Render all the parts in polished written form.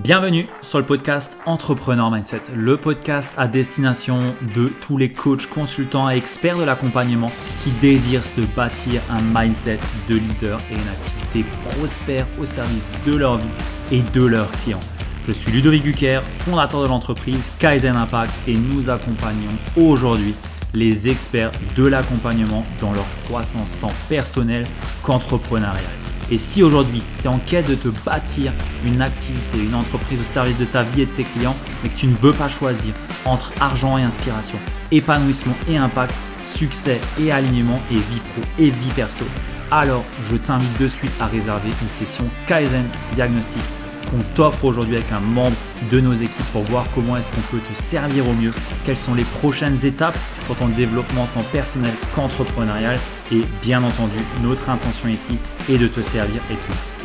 Bienvenue sur le podcast Entrepreneur Mindset, le podcast à destination de tous les coachs, consultants et experts de l'accompagnement qui désirent se bâtir un mindset de leader et une activité prospère au service de leur vie et de leurs clients. Je suis Ludovic Gucker, fondateur de l'entreprise Kaizen Impact et nous accompagnons aujourd'hui les experts de l'accompagnement dans leur croissance tant personnelle qu'entrepreneuriale. Et si aujourd'hui, tu es en quête de te bâtir une activité, une entreprise au service de ta vie et de tes clients, mais que tu ne veux pas choisir entre argent et inspiration, épanouissement et impact, succès et alignement et vie pro et vie perso, alors je t'invite de suite à réserver une session Kaizen Diagnostic qu'on t'offre aujourd'hui avec un membre de nos équipes pour voir comment est-ce qu'on peut te servir au mieux, quelles sont les prochaines étapes pour ton développement tant personnel qu'entrepreneurial. Et bien entendu, notre intention ici est de te servir et de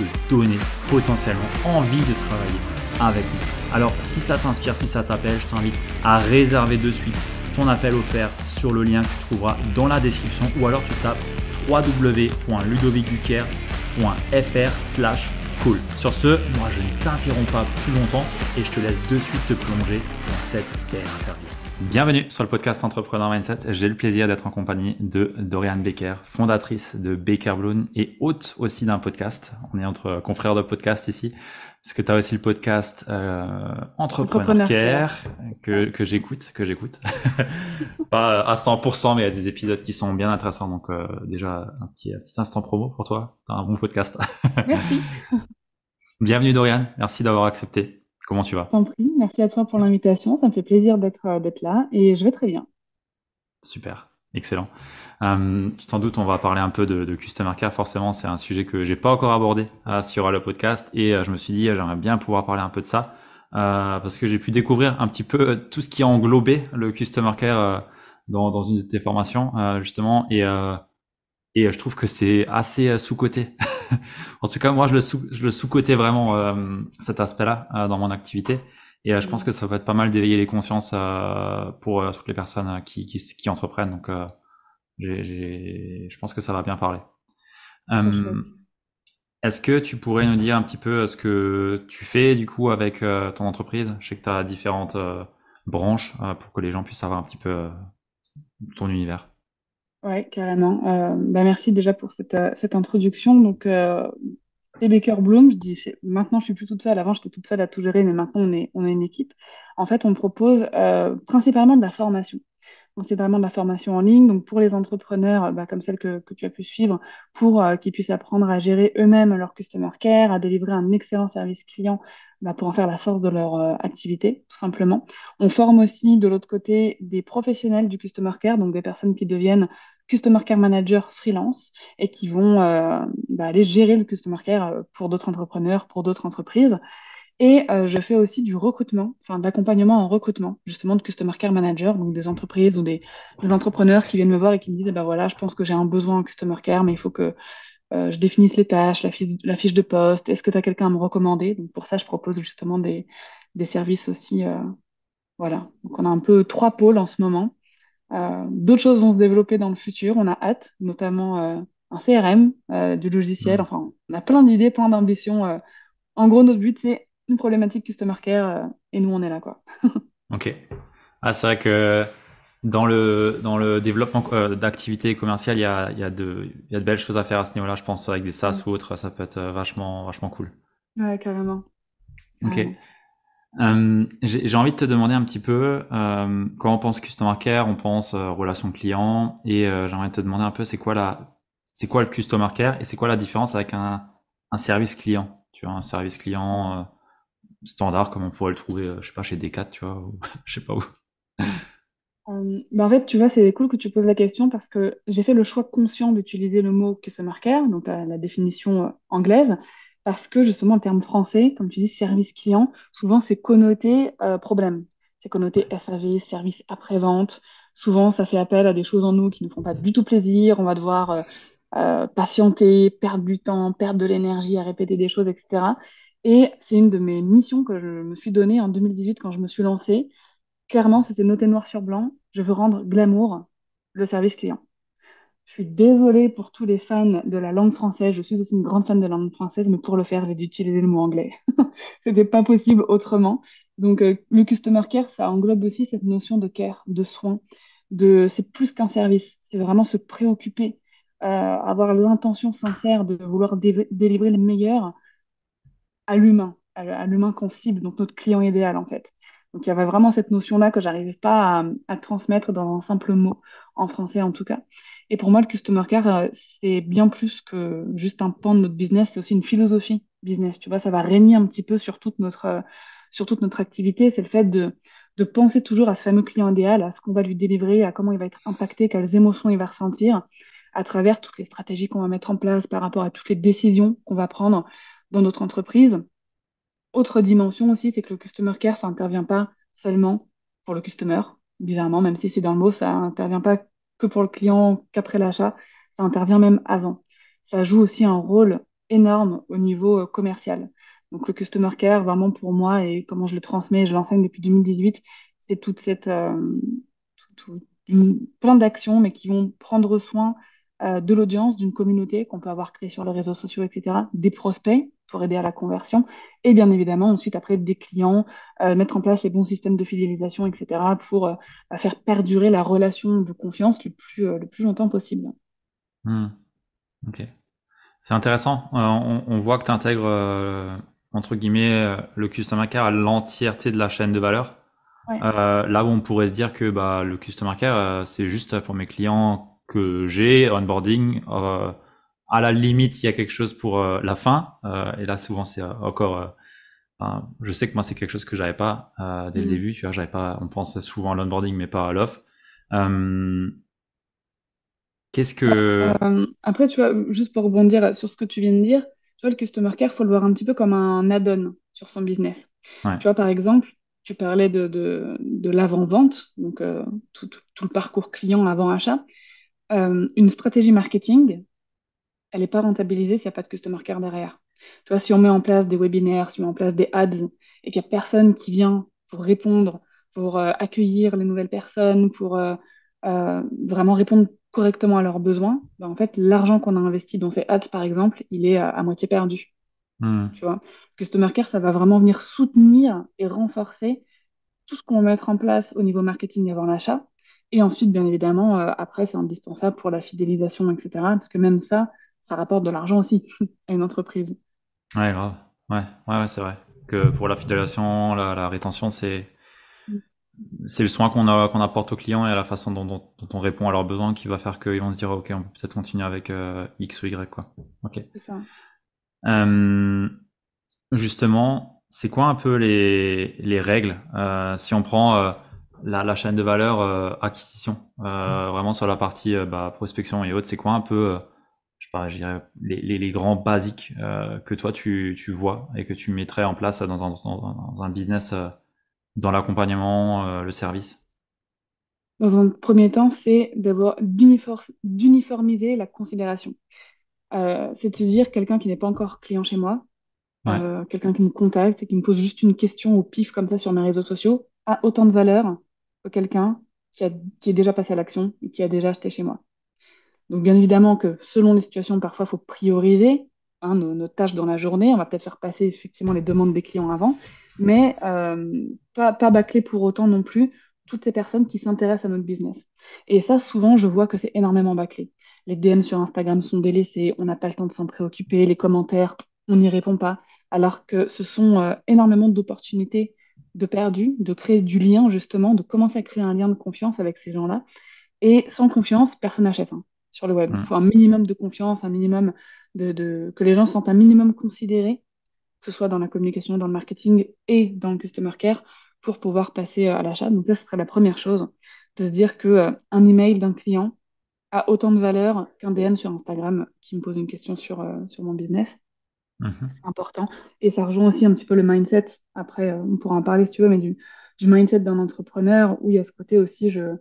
te donner potentiellement envie de travailler avec nous. Alors si ça t'inspire, si ça t'appelle, je t'invite à réserver de suite ton appel offert sur le lien que tu trouveras dans la description ou alors tu tapes www.ludovicgucker.fr/call. Sur ce, moi je ne t'interromps pas plus longtemps et je te laisse de suite te plonger dans cette belle interview. Bienvenue sur le podcast Entrepreneur Mindset. J'ai le plaisir d'être en compagnie de Doriane Baker, fondatrice de Baker Bloom et hôte aussi d'un podcast. On est entre confrères de podcast ici, parce que tu as aussi le podcast Entrepreneur Care que j'écoute. Pas à 100%, mais il y a des épisodes qui sont bien intéressants. Donc déjà, un petit instant promo pour toi. Tu as un bon podcast. Merci. Bienvenue Doriane, merci d'avoir accepté. Comment tu Je vas? t'en prie. Merci à toi pour l'invitation. Ça me fait plaisir d'être là et je vais très bien. Super, excellent. Sans doute, on va parler un peu de Customer Care. Forcément, c'est un sujet que j'ai pas encore abordé sur le podcast et je me suis dit, j'aimerais bien pouvoir parler un peu de ça parce que j'ai pu découvrir un petit peu tout ce qui a englobé le Customer Care dans une de tes formations justement et je trouve que c'est assez sous-coté. En tout cas, moi, je le sous-cotais vraiment cet aspect-là dans mon activité. Et je pense que ça va être pas mal d'éveiller les consciences pour toutes les personnes qui entreprennent. Donc, je pense que ça va bien parler. Trop Euh, chouette. Est-ce que tu pourrais nous dire un petit peu ce que tu fais du coup avec ton entreprise? Je sais que tu as différentes branches pour que les gens puissent savoir un petit peu ton univers. Ouais, carrément. Merci déjà pour cette introduction. Donc, chez Baker Bloom, maintenant je suis plus toute seule. Avant, j'étais toute seule à tout gérer, mais maintenant on est une équipe. En fait, on propose principalement de la formation. Donc, c'est vraiment de la formation en ligne, donc pour les entrepreneurs comme celle que tu as pu suivre, pour qu'ils puissent apprendre à gérer eux-mêmes leur customer care, à délivrer un excellent service client pour en faire la force de leur activité, tout simplement. On forme aussi de l'autre côté des professionnels du customer care, donc des personnes qui deviennent customer care manager freelance et qui vont aller gérer le customer care pour d'autres entrepreneurs, pour d'autres entreprises. Et je fais aussi du recrutement, enfin de l'accompagnement en recrutement, justement de Customer Care Manager, donc des entreprises ou des entrepreneurs qui viennent me voir et qui me disent, eh ben voilà, je pense que j'ai un besoin en Customer Care, mais il faut que je définisse les tâches, la fiche de poste, est-ce que tu as quelqu'un à me recommander? Donc pour ça, je propose justement des services aussi. Voilà, donc on a un peu trois pôles en ce moment. D'autres choses vont se développer dans le futur, on a hâte, notamment un CRM, du logiciel, Hmm. enfin, on a plein d'idées, plein d'ambitions. En gros, notre but, c'est une problématique customer care et nous, on est là, quoi. Ok. Ah, c'est vrai que dans le développement d'activités commerciales, il y a de belles choses à faire à ce niveau-là. Je pense avec des SaaS Mm. ou autres, ça peut être vachement cool. Ouais, carrément, Ok. carrément. J'ai envie de te demander un petit peu, quand on pense Customer Care, on pense relation client, et j'aimerais te demander un peu, c'est quoi le Customer Care et c'est quoi la différence avec un service client? Tu vois, un service client standard comme on pourrait le trouver, je sais pas, chez Decat, tu vois, ou je sais pas où. En fait, tu vois, c'est cool que tu poses la question parce que j'ai fait le choix conscient d'utiliser le mot customer care, donc la définition anglaise, parce que justement, en termes français, comme tu dis, service client, souvent c'est connoté problème. C'est connoté SAV, service après-vente. Souvent, ça fait appel à des choses en nous qui ne font pas du tout plaisir. On va devoir patienter, perdre du temps, perdre de l'énergie à répéter des choses, etc. Et c'est une de mes missions que je me suis donnée en 2018 quand je me suis lancée. Clairement, c'était noté noir sur blanc. Je veux rendre glamour le service client. Je suis désolée pour tous les fans de la langue française. Je suis aussi une grande fan de la langue française, mais pour le faire, j'ai dû utiliser le mot anglais. C'était pas possible autrement. Donc, le customer care, ça englobe aussi cette notion de care, de soin. C'est plus qu'un service. C'est vraiment se préoccuper, avoir l'intention sincère de vouloir délivrer le meilleur à l'humain, à l'humain qu'on cible, donc notre client idéal en fait. Donc il y avait vraiment cette notion-là que j'arrivais pas à transmettre dans un simple mot, en français en tout cas. Et pour moi, le customer care, c'est bien plus que juste un pan de notre business, c'est aussi une philosophie business. Tu vois, ça va régner un petit peu sur toute notre activité. C'est le fait de penser toujours à ce fameux client idéal, à ce qu'on va lui délivrer, à comment il va être impacté, quelles émotions il va ressentir, à travers toutes les stratégies qu'on va mettre en place par rapport à toutes les décisions qu'on va prendre dans notre entreprise. Autre dimension aussi, c'est que le customer care, ça intervient pas seulement pour le customer, bizarrement, même si c'est dans le mot, ça intervient pas que pour le client, qu'après l'achat, ça intervient même avant. Ça joue aussi un rôle énorme au niveau commercial. Donc le customer care, vraiment pour moi, et comment je le transmets, je l'enseigne depuis 2018, c'est toute cette, plein d'actions, mais qui vont prendre soin de l'audience, d'une communauté qu'on peut avoir créée sur les réseaux sociaux, etc., des prospects pour aider à la conversion, et bien évidemment ensuite après des clients, mettre en place les bons systèmes de fidélisation, etc., pour faire perdurer la relation de confiance le plus longtemps possible. Hmm, ok. C'est intéressant. On voit que tu intègres, entre guillemets, le customer care à l'entièreté de la chaîne de valeur. Ouais. Là où on pourrait se dire que bah, le customer care, c'est juste pour mes clients que j'ai, onboarding. À la limite, il y a quelque chose pour la fin. Et là, souvent, c'est encore. Enfin, je sais que moi, c'est quelque chose que j'avais pas dès le Mm. début. Tu vois, j'avais pas. On pense souvent à l'onboarding, mais pas à l'offre. Euh, qu'est-ce que. Après, tu vois, juste pour rebondir sur ce que tu viens de dire, tu vois, le customer care, il faut le voir un petit peu comme un add-on sur son business. Ouais. Tu vois, par exemple, tu parlais de l'avant-vente, donc tout le parcours client avant achat. Une stratégie marketing, elle n'est pas rentabilisée s'il n'y a pas de customer care derrière. Tu vois, si on met en place des webinaires, si on met en place des ads et qu'il n'y a personne qui vient pour répondre, pour accueillir les nouvelles personnes, pour vraiment répondre correctement à leurs besoins, ben, en fait, l'argent qu'on a investi dans ces ads, par exemple, il est à moitié perdu. Hmm. Tu vois, Customer Care, ça va vraiment venir soutenir et renforcer tout ce qu'on va mettre en place au niveau marketing avant l'achat. Et ensuite, bien évidemment, après, c'est indispensable pour la fidélisation, etc. Parce que même ça rapporte de l'argent aussi à une entreprise. Ouais, grave. Ouais, ouais, ouais, c'est vrai. Que pour la fidélisation, la rétention, c'est le soin qu'on apporte aux clients et la façon dont on répond à leurs besoins qui va faire qu'ils vont se dire ok, on peut peut-être continuer avec X ou Y quoi. Ok. C'est ça. Euh, justement, c'est quoi un peu les règles si on prend la chaîne de valeur acquisition, vraiment sur la partie bah, prospection et autres, c'est quoi un peu je sais pas, je dirais les grands basiques que toi tu vois et que tu mettrais en place dans un business dans l'accompagnement, le service. Dans un premier temps, c'est d'abord d'uniformiser la considération. C'est-à-dire quelqu'un qui n'est pas encore client chez moi, Ouais. quelqu'un qui me contacte et qui me pose juste une question au pif comme ça sur mes réseaux sociaux, a autant de valeur que quelqu'un qui est déjà passé à l'action et qui a déjà acheté chez moi. Donc, bien évidemment que selon les situations, parfois, il faut prioriser nos tâches dans la journée. On va peut-être faire passer effectivement les demandes des clients avant, mais pas bâcler pour autant non plus toutes ces personnes qui s'intéressent à notre business. Et ça, souvent, je vois que c'est énormément bâclé. Les DM sur Instagram sont délaissés, on n'a pas le temps de s'en préoccuper, les commentaires, on n'y répond pas, alors que ce sont énormément d'opportunités de perdu, de créer du lien, justement, de commencer à créer un lien de confiance avec ces gens-là et sans confiance, personne n'achète sur le web. Il faut un Mm. minimum de confiance, un minimum que les gens se sentent un minimum considérés, que ce soit dans la communication, dans le marketing et dans le customer care, pour pouvoir passer à l'achat. Donc ça, ce serait la première chose, de se dire que un email d'un client a autant de valeur qu'un DM sur Instagram qui me pose une question sur mon business. Mhm. C'est important. Et ça rejoint aussi un petit peu le mindset. Après, on pourra en parler si tu veux, mais du mindset d'un entrepreneur où il y a ce côté aussi, je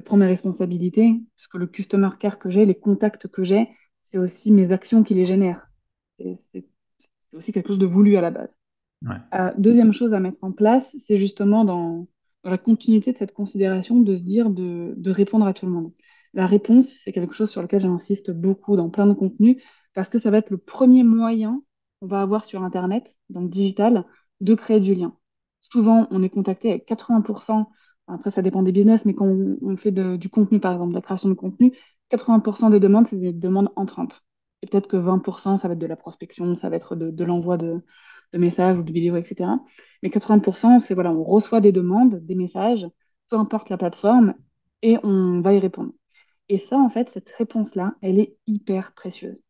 prends mes responsabilités, parce que le customer care que j'ai, les contacts que j'ai, c'est aussi mes actions qui les génèrent. C'est aussi quelque chose de voulu à la base. Ouais. Deuxième chose à mettre en place, c'est justement dans la continuité de cette considération de se dire de répondre à tout le monde. la réponse, c'est quelque chose sur lequel j'insiste beaucoup dans plein de contenus, parce que ça va être le premier moyen qu'on va avoir sur Internet, dans le digital, de créer du lien. Souvent, on est contacté avec 80%, après ça dépend des business, mais quand on fait du contenu, par exemple, de la création de contenu, 80% des demandes, c'est des demandes entrantes. Et peut-être que 20%, ça va être de la prospection, ça va être de l'envoi de messages ou de vidéos, etc. Mais 80%, c'est voilà, on reçoit des demandes, des messages, peu importe la plateforme, et on va y répondre. Et ça, en fait, cette réponse-là, elle est hyper précieuse.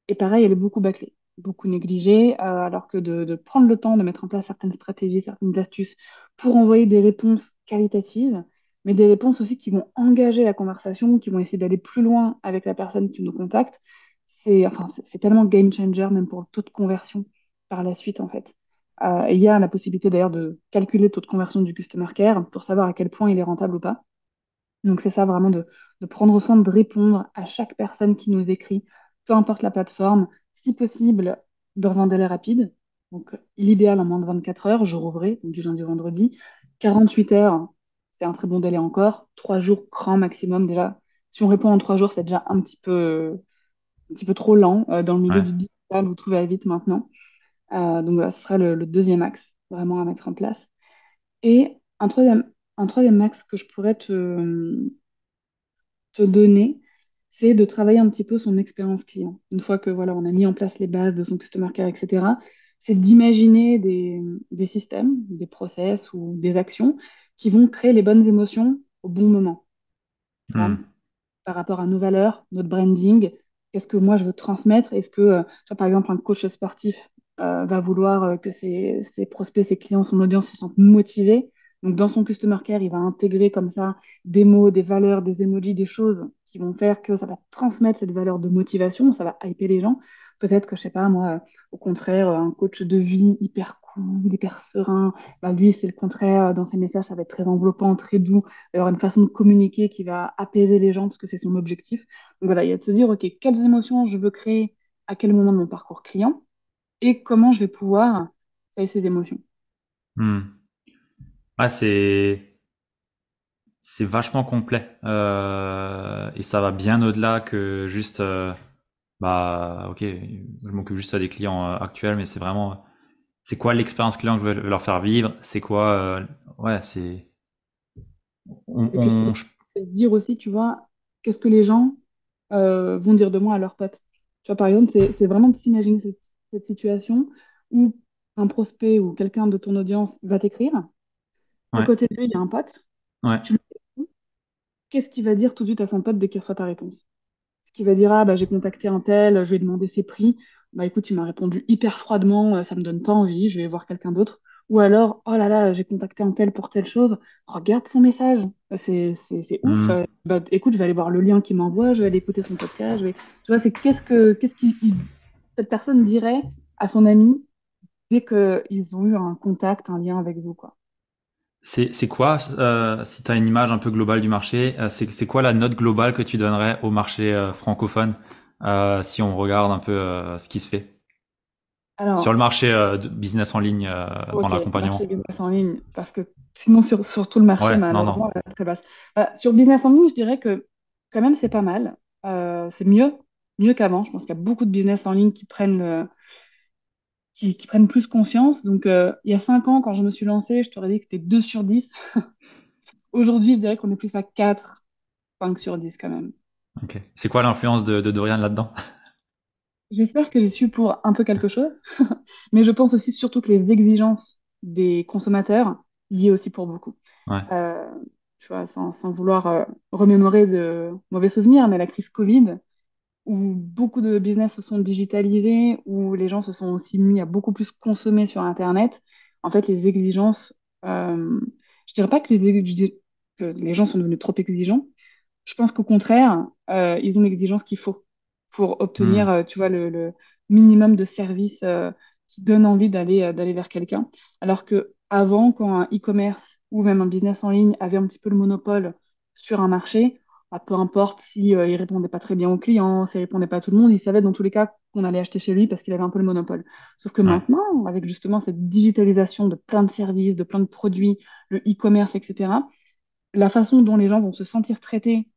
Et pareil, elle est beaucoup bâclée, beaucoup négligée, alors que de prendre le temps de mettre en place certaines stratégies, certaines astuces pour envoyer des réponses qualitatives, mais des réponses aussi qui vont engager la conversation, qui vont essayer d'aller plus loin avec la personne qui nous contacte, c'est tellement game changer, même pour le taux de conversion par la suite, en fait. Et il y a la possibilité d'ailleurs de calculer le taux de conversion du customer care pour savoir à quel point il est rentable ou pas. Donc c'est ça vraiment de prendre soin de répondre à chaque personne qui nous écrit, peu importe la plateforme, si possible dans un délai rapide. Donc l'idéal en moins de 24 heures, jour ouvré, donc du lundi au vendredi. 48 heures, c'est un très bon délai encore. 3 jours grand maximum déjà. Si on répond en 3 jours, c'est déjà un petit peu trop lent. Dans le milieu Ouais. du digital, vous trouvez à vite maintenant. Donc voilà, ce serait le deuxième axe vraiment à mettre en place. Et un troisième axe que je pourrais te donner, c'est de travailler un petit peu son expérience client. Une fois que voilà, on a mis en place les bases de son customer care, etc., c'est d'imaginer des systèmes, des process ou des actions qui vont créer les bonnes émotions au bon moment. Tu vois, Hmm. par rapport à nos valeurs, notre branding, qu'est-ce que moi je veux transmettre? Est-ce que, tu vois, par exemple, un coach sportif va vouloir que ses prospects, ses clients, son audience se sentent motivés. Donc, dans son customer care, il va intégrer comme ça des mots, des valeurs, des emojis, des choses qui vont faire que ça va transmettre cette valeur de motivation, ça va hyper les gens. Peut-être que, je sais pas, moi, au contraire, un coach de vie hyper cool, hyper serein, bah, lui, c'est le contraire. Dans ses messages, ça va être très enveloppant, très doux avoir une façon de communiquer qui va apaiser les gens parce que c'est son objectif. Donc voilà, il y a de se dire, OK, quelles émotions je veux créer à quel moment de mon parcours client et comment je vais pouvoir créer ces émotions. Hmm. Ouais, c'est vachement complet et ça va bien au-delà que juste bah ok, je m'occupe juste des clients actuels, mais c'est vraiment c'est quoi l'expérience client que je veux leur faire vivre, c'est quoi ouais c'est Et puis c'est se dire aussi, tu vois, qu'est-ce que les gens vont dire de moi à leurs potes. Tu vois, par exemple, c'est vraiment de s'imaginer cette situation où un prospect ou quelqu'un de ton audience va t'écrire. À ouais côté de lui, il y a un pote. ouais Tu lui réponds. Qu'est-ce qu'il va dire tout de suite à son pote dès qu'il reçoit ta réponse? Qui va dire, ah bah j'ai contacté un tel, je lui ai demandé ses prix. Bah écoute, il m'a répondu hyper froidement, ça me donne pas envie, je vais voir quelqu'un d'autre. Ou alors, oh là là, j'ai contacté un tel pour telle chose, regarde son message, c'est ouf. Hmm. Bah écoute, je vais aller voir le lien qu'il m'envoie, je vais aller écouter son podcast, Tu vois, c'est qu'est-ce cette personne dirait à son ami dès qu'ils ont eu un contact, un lien avec vous, quoi. C'est quoi, si tu as une image un peu globale du marché, c'est quoi la note globale que tu donnerais au marché francophone si on regarde un peu ce qui se fait sur le Alors, marché de business en ligne dans ok, l'accompagnement? marché business en ligne, parce que sinon sur tout le marché, Ouais, non, non. malheureusement, elle est très basse. Sur business en ligne, je dirais que quand même c'est pas mal. C'est mieux qu'avant. Je pense qu'il y a beaucoup de business en ligne qui prennent plus conscience. Donc il y a 5 ans, quand je me suis lancée, je t'aurais dit que c'était 2 sur 10. Aujourd'hui, je dirais qu'on est plus à 4, 5 sur 10 quand même. Ok. C'est quoi l'influence de Dorian là-dedans? J'espère que j'ai su pour un peu quelque chose, mais je pense aussi surtout que les exigences des consommateurs y est aussi pour beaucoup. Ouais, Euh, Tu vois, sans vouloir remémorer de mauvais souvenirs, mais la crise Covid, où beaucoup de business se sont digitalisés, où les gens se sont aussi mis à beaucoup plus consommer sur Internet, en fait, les exigences, je dirais pas que que les gens sont devenus trop exigeants, je pense qu'au contraire, ils ont l'exigence qu'il faut pour obtenir, hmm, tu vois, le minimum de services qui donne envie d'aller vers quelqu'un. Alors que avant, quand un e-commerce ou même un business en ligne avait un petit peu le monopole sur un marché, bah, peu importe si il répondait pas très bien aux clients, s'il répondait pas à tout le monde, il savait dans tous les cas qu'on allait acheter chez lui parce qu'il avait un peu le monopole. Sauf que ouais. maintenant, avec justement cette digitalisation de plein de services, de plein de produits, le e-commerce, etc., la façon dont les gens vont se sentir traités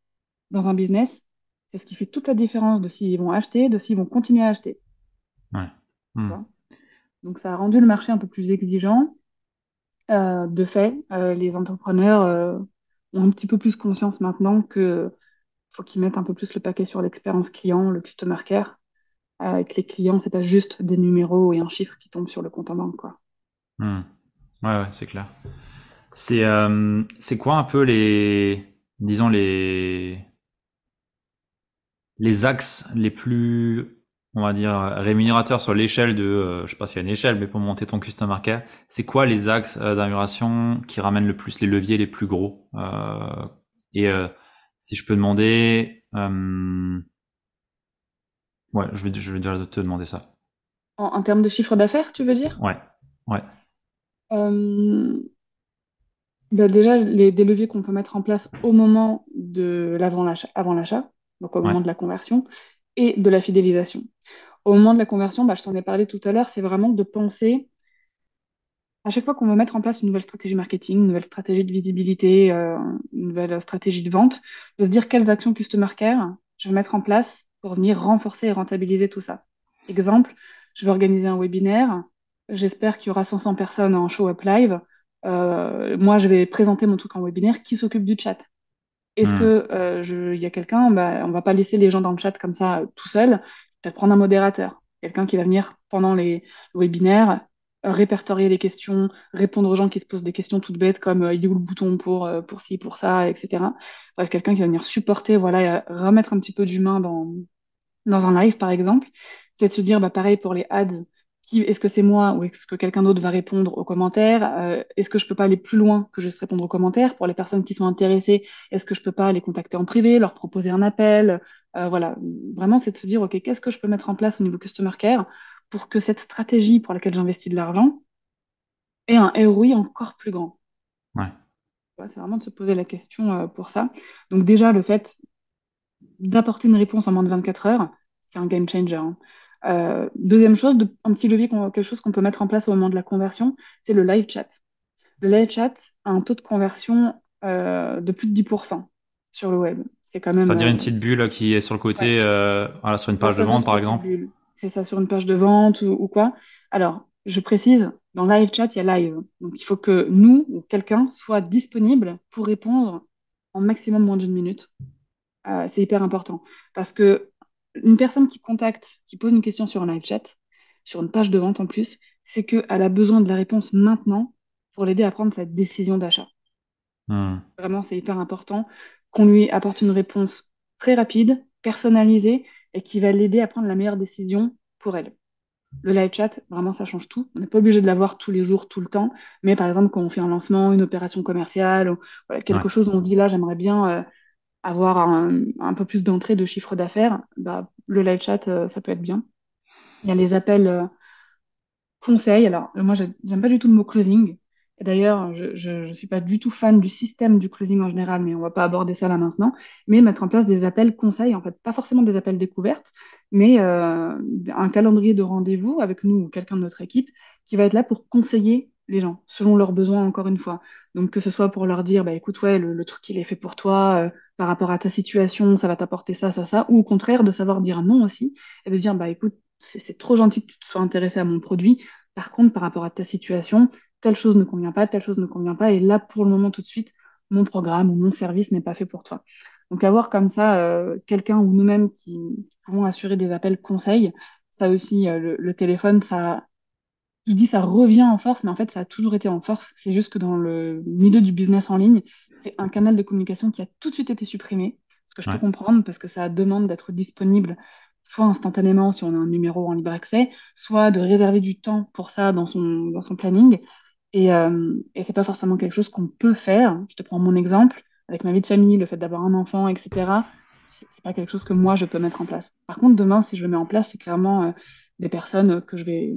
dans un business, c'est ce qui fait toute la différence de s'ils vont acheter, de s'ils vont continuer à acheter. Ouais. Tu Hmm. vois. Donc ça a rendu le marché un peu plus exigeant. De fait, les entrepreneurs ont un petit peu plus conscience maintenant que faut qu'ils mettent un peu plus le paquet sur l'expérience client, le customer care, et que les clients, c'est pas juste des numéros et un chiffre qui tombe sur le compte en banque, quoi. Hmm. Ouais, c'est clair. C'est quoi un peu disons les axes les plus, on va dire, rémunérateurs sur l'échelle de, je sais pas s'il y a une échelle, mais pour monter ton customer care, c'est quoi les axes d'amélioration qui ramènent le plus les leviers les plus gros et si je peux demander, ouais, je vais déjà te demander ça. En termes de chiffre d'affaires, tu veux dire? Ouais, ouais, Euh, bah déjà, des leviers qu'on peut mettre en place au moment de l'avant-l'achat, avant l'achat, donc au ouais. moment de la conversion, et de la fidélisation. Au moment de la conversion, bah, je t'en ai parlé tout à l'heure, c'est vraiment de penser à chaque fois qu'on va mettre en place une nouvelle stratégie marketing, une nouvelle stratégie de visibilité, une nouvelle stratégie de vente, de se dire quelles actions customer care je vais mettre en place pour venir renforcer et rentabiliser tout ça. Exemple, je vais organiser un webinaire, j'espère qu'il y aura 500 personnes en show-up live. Moi, je vais présenter mon truc en webinaire. Qui s'occupe du chat? Est-ce Hmm, que il y a quelqu'un, bah, on va pas laisser les gens dans le chat comme ça tout seuls, peut-être prendre un modérateur, quelqu'un qui va venir pendant les webinaires, répertorier les questions, répondre aux gens qui se posent des questions toutes bêtes comme il est où le bouton pour ci, pour ça, etc. Bref, quelqu'un qui va venir supporter, voilà, et, remettre un petit peu d'humain dans un live, par exemple, c'est de se dire, bah, pareil pour les ads, est-ce que c'est moi ou est-ce que quelqu'un d'autre va répondre aux commentaires? Est-ce que je peux pas aller plus loin que juste répondre aux commentaires? Pour les personnes qui sont intéressées, est-ce que je peux pas les contacter en privé, leur proposer un appel? Voilà, vraiment, c'est de se dire, OK, qu'est-ce que je peux mettre en place au niveau customer care pour que cette stratégie pour laquelle j'investis de l'argent ait un ROI encore plus grand? ouais. Tu vois, c'est vraiment de se poser la question pour ça. Donc déjà, le fait d'apporter une réponse en moins de 24 heures, c'est un game changer, hein. Deuxième chose, un petit levier, quelque chose qu'on peut mettre en place au moment de la conversion, c'est le live chat. Le live chat a un taux de conversion de plus de 10% sur le web. C'est quand même, C'est-à-dire une petite bulle qui est sur le ouais, côté, voilà, sur une la page de vente fameuse par petite exemple. bulle. C'est ça sur une page de vente ou quoi. Alors, je précise, dans live chat, il y a live. Donc, il faut que nous ou quelqu'un soit disponible pour répondre en maximum moins d'une minute. C'est hyper important. Parce que une personne qui contacte, qui pose une question sur un live chat, sur une page de vente en plus, c'est qu'elle a besoin de la réponse maintenant pour l'aider à prendre sa décision d'achat. Hmm, Vraiment, c'est hyper important qu'on lui apporte une réponse très rapide, personnalisée, et qui va l'aider à prendre la meilleure décision pour elle. Le live chat, vraiment, ça change tout. On n'est pas obligé de l'avoir tous les jours, tout le temps. Mais par exemple, quand on fait un lancement, une opération commerciale, ou voilà, ouais. quelque chose où on se dit là, j'aimerais bien avoir un peu plus d'entrée de chiffre d'affaires, bah, le live chat, ça peut être bien. Il y a les appels conseils. Alors, moi, j'aime pas du tout le mot closing. Et d'ailleurs, je suis pas du tout fan du système du closing en général, mais on va pas aborder ça là maintenant. Mais mettre en place des appels conseils, en fait, pas forcément des appels découvertes, mais un calendrier de rendez-vous avec nous ou quelqu'un de notre équipe qui va être là pour conseiller les gens selon leurs besoins, encore une fois. Donc, que ce soit pour leur dire, bah, écoute, ouais, le truc, il est fait pour toi, par rapport à ta situation, ça va t'apporter ça, ça, ça, ou au contraire, de savoir dire non aussi et de dire, bah, écoute, c'est trop gentil que tu te sois intéressé à mon produit. Par contre, par rapport à ta situation, telle chose ne convient pas, telle chose ne convient pas, et là, pour le moment, tout de suite, mon programme ou mon service n'est pas fait pour toi. Donc, avoir comme ça quelqu'un ou nous-mêmes qui pouvons assurer des appels conseils, ça aussi, le téléphone, ça, je dis ça revient en force, mais en fait, ça a toujours été en force. C'est juste que dans le milieu du business en ligne, c'est un canal de communication qui a tout de suite été supprimé, ce que je peux Ouais. comprendre parce que ça demande d'être disponible soit instantanément si on a un numéro en libre accès, soit de réserver du temps pour ça dans son planning. Et c'est pas forcément quelque chose qu'on peut faire. Je te prends mon exemple, avec ma vie de famille, le fait d'avoir un enfant, etc. C'est pas quelque chose que moi je peux mettre en place. Par contre, demain, si je le mets en place, c'est clairement des personnes que je vais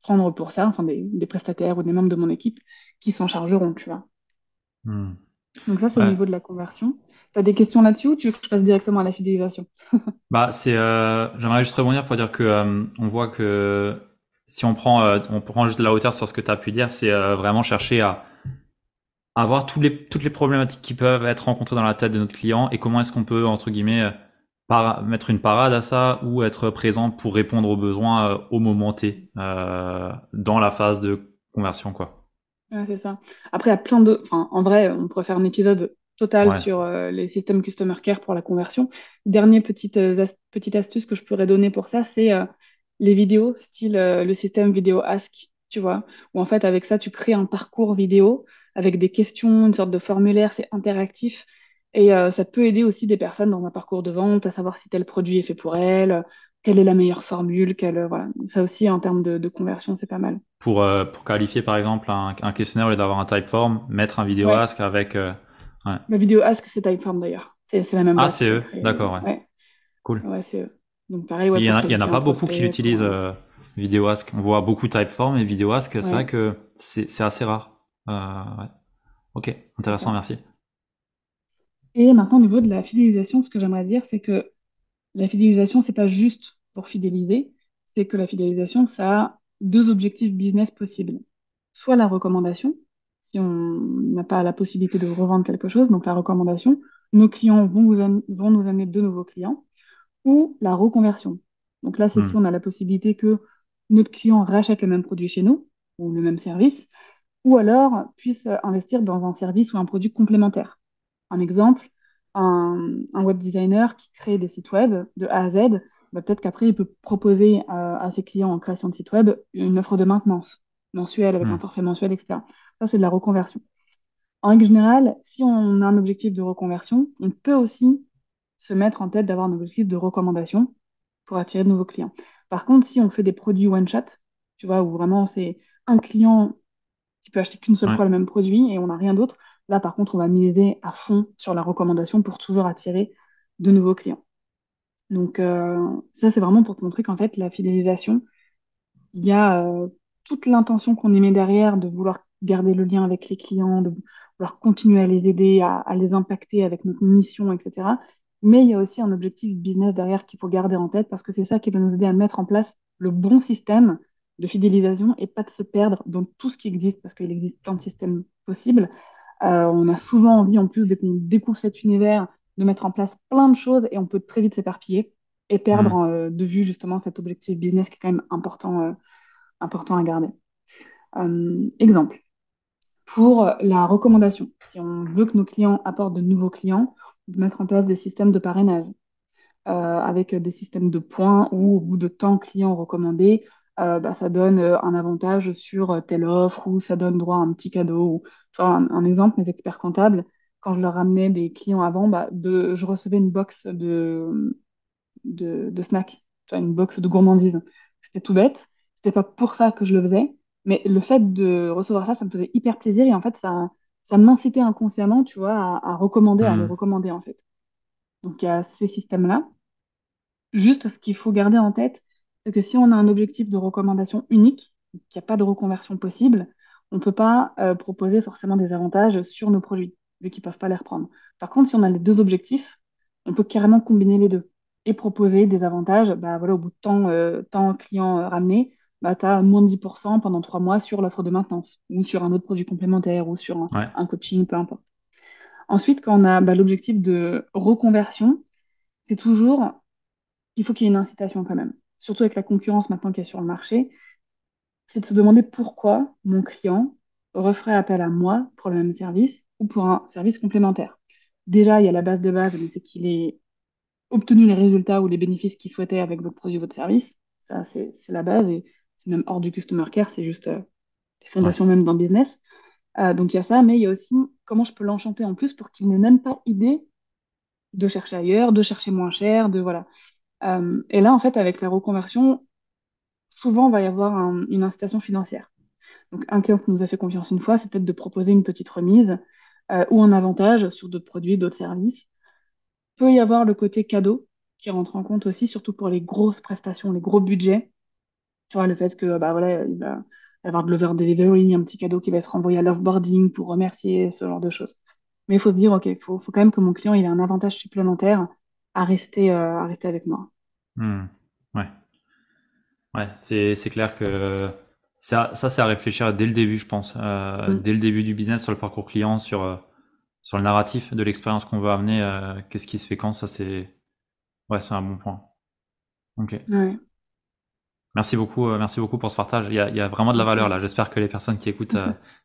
prendre pour ça, enfin des prestataires ou des membres de mon équipe qui s'en chargeront, tu vois. Hmm. Donc ça, c'est au Ouais. niveau de la conversion. Tu as des questions là-dessus ou tu veux que je passe directement à la fidélisation? Bah, j'aimerais juste rebondir pour dire que on voit que si on prend juste de la hauteur sur ce que tu as pu dire, c'est vraiment chercher avoir toutes les problématiques qui peuvent être rencontrées dans la tête de notre client et comment est-ce qu'on peut, entre guillemets, mettre une parade à ça ou être présent pour répondre aux besoins au moment T, dans la phase de conversion, quoi. Ouais, c'est ça. Après, il y a plein de... Enfin, en vrai, on pourrait faire un épisode total Ouais. sur les systèmes Customer Care pour la conversion. Petite astuce que je pourrais donner pour ça, c'est les vidéos, style le système vidéo Ask, tu vois, où en fait, avec ça, tu crées un parcours vidéo avec des questions, une sorte de formulaire, c'est interactif. Et ça peut aider aussi des personnes dans un parcours de vente à savoir si tel produit est fait pour elles, quelle est la meilleure formule, voilà. Ça aussi, en termes de conversion, c'est pas mal. Pour qualifier, par exemple, un questionnaire, au lieu d'avoir un typeform, mettre un vidéo Ouais. ask avec, ouais. La vidéo Ask, c'est Typeform d'ailleurs. C'est la même Ah, boîte c'est qui a eux. créé. D'accord, ouais. Ouais, Cool. ouais, c'est eux. Donc pareil, ouais, Il y en pour a, il y en a qualifier un pas beaucoup qui prospect, l'utilisent, vidéo ask. On voit beaucoup typeform et vidéo ask, c'est vrai Ouais, que c'est assez rare. Ouais. Ok, c'est intéressant, ça. merci. Et maintenant, au niveau de la fidélisation, ce que j'aimerais dire, c'est que la fidélisation, c'est pas juste pour fidéliser, c'est que la fidélisation, ça a deux objectifs business possibles. Soit la recommandation, si on n'a pas la possibilité de revendre quelque chose, donc la recommandation, nos clients vont nous amener de nouveaux clients, ou la reconversion. Donc là, c'est Hmm. si on a la possibilité que notre client rachète le même produit chez nous, ou le même service, ou alors puisse investir dans un service ou un produit complémentaire. Un exemple, un web designer qui crée des sites web de A à Z, bah, peut-être qu'après, il peut proposer à ses clients en création de site web une offre de maintenance mensuelle avec un Hmm. forfait mensuel, etc. Ça, c'est de la reconversion. En règle générale, si on a un objectif de reconversion, on peut aussi se mettre en tête d'avoir un objectif de recommandation pour attirer de nouveaux clients. Par contre, si on fait des produits one-shot, tu vois, où vraiment c'est un client qui peut acheter qu'une seule Ouais. fois le même produit et on n'a rien d'autre, là, par contre, on va miser à fond sur la recommandation pour toujours attirer de nouveaux clients. Donc, ça, c'est vraiment pour te montrer qu'en fait, la fidélisation, il y a toute l'intention qu'on y met derrière de vouloir garder le lien avec les clients, de vouloir continuer à les aider, à les impacter avec notre mission, etc. Mais il y a aussi un objectif business derrière qu'il faut garder en tête parce que c'est ça qui va nous aider à mettre en place le bon système de fidélisation et pas de se perdre dans tout ce qui existe parce qu'il existe plein de systèmes possibles. On a souvent envie, en plus, dès qu'on découvre cet univers, de mettre en place plein de choses et on peut très vite s'éparpiller et perdre Hmm. de vue justement cet objectif business qui est quand même important à garder. Exemple, pour la recommandation, si on veut que nos clients apportent de nouveaux clients, on peut mettre en place des systèmes de parrainage avec des systèmes de points où au bout de tant clients recommandés, bah, ça donne un avantage sur telle offre ou ça donne droit à un petit cadeau. Tu vois, un exemple, mes experts comptables, quand je leur ramenais des clients avant, bah, je recevais une box de snacks, tu vois, une box de gourmandise. C'était tout bête, c'était pas pour ça que je le faisais, mais le fait de recevoir ça, ça me faisait hyper plaisir et en fait, ça m'incitait inconsciemment, tu vois, à recommander, à le Hmm. recommander en fait. Donc il y a ces systèmes-là. Juste, ce qu'il faut garder en tête, c'est que si on a un objectif de recommandation unique, qu'il n'y a pas de reconversion possible, on ne peut pas proposer forcément des avantages sur nos produits, vu qu'ils ne peuvent pas les reprendre. Par contre, si on a les deux objectifs, on peut carrément combiner les deux et proposer des avantages. Bah, voilà, au bout de tant clients ramenés, bah, tu as moins de 10% pendant 3 mois sur l'offre de maintenance, ou sur un autre produit complémentaire, ou sur Ouais. un coaching, peu importe. Ensuite, quand on a bah, l'objectif de reconversion, c'est toujours il faut qu'il y ait une incitation quand même. Surtout avec la concurrence maintenant qu'il y a sur le marché, c'est de se demander pourquoi mon client referait appel à moi pour le même service ou pour un service complémentaire. Déjà, il y a la base de base, mais c'est qu'il ait obtenu les résultats ou les bénéfices qu'il souhaitait avec votre produit ou votre service. Ça, c'est la base et c'est même hors du customer care, c'est juste les Ouais. fondations même d'un business. Donc il y a ça, mais il y a aussi comment je peux l'enchanter en plus pour qu'il n'ait même pas idée de chercher ailleurs, de chercher moins cher, de voilà. Et là, en fait, avec la reconversion, souvent, il va y avoir une incitation financière. Donc, un client qui nous a fait confiance une fois, c'est peut-être de proposer une petite remise ou un avantage sur d'autres produits, d'autres services. Peut y avoir le côté cadeau qui rentre en compte aussi, surtout pour les grosses prestations, les gros budgets. Tu vois, le fait que, bah voilà, il va y avoir de l'over delivery, un petit cadeau qui va être envoyé à l'offboarding pour remercier, ce genre de choses. Mais il faut se dire, OK, il faut quand même que mon client il ait un avantage supplémentaire à rester avec moi. Hmm. Ouais. Ouais. C'est clair que Ça c'est à réfléchir dès le début, je pense. Mm. Dès le début du business, sur le parcours client, sur le narratif de l'expérience qu'on veut amener, qu'est-ce qui se fait quand, ça ouais, c'est un bon point. Ok. Ouais. Merci beaucoup pour ce partage. Il y a vraiment de la valeur Ok. là. J'espère que les personnes qui écoutent,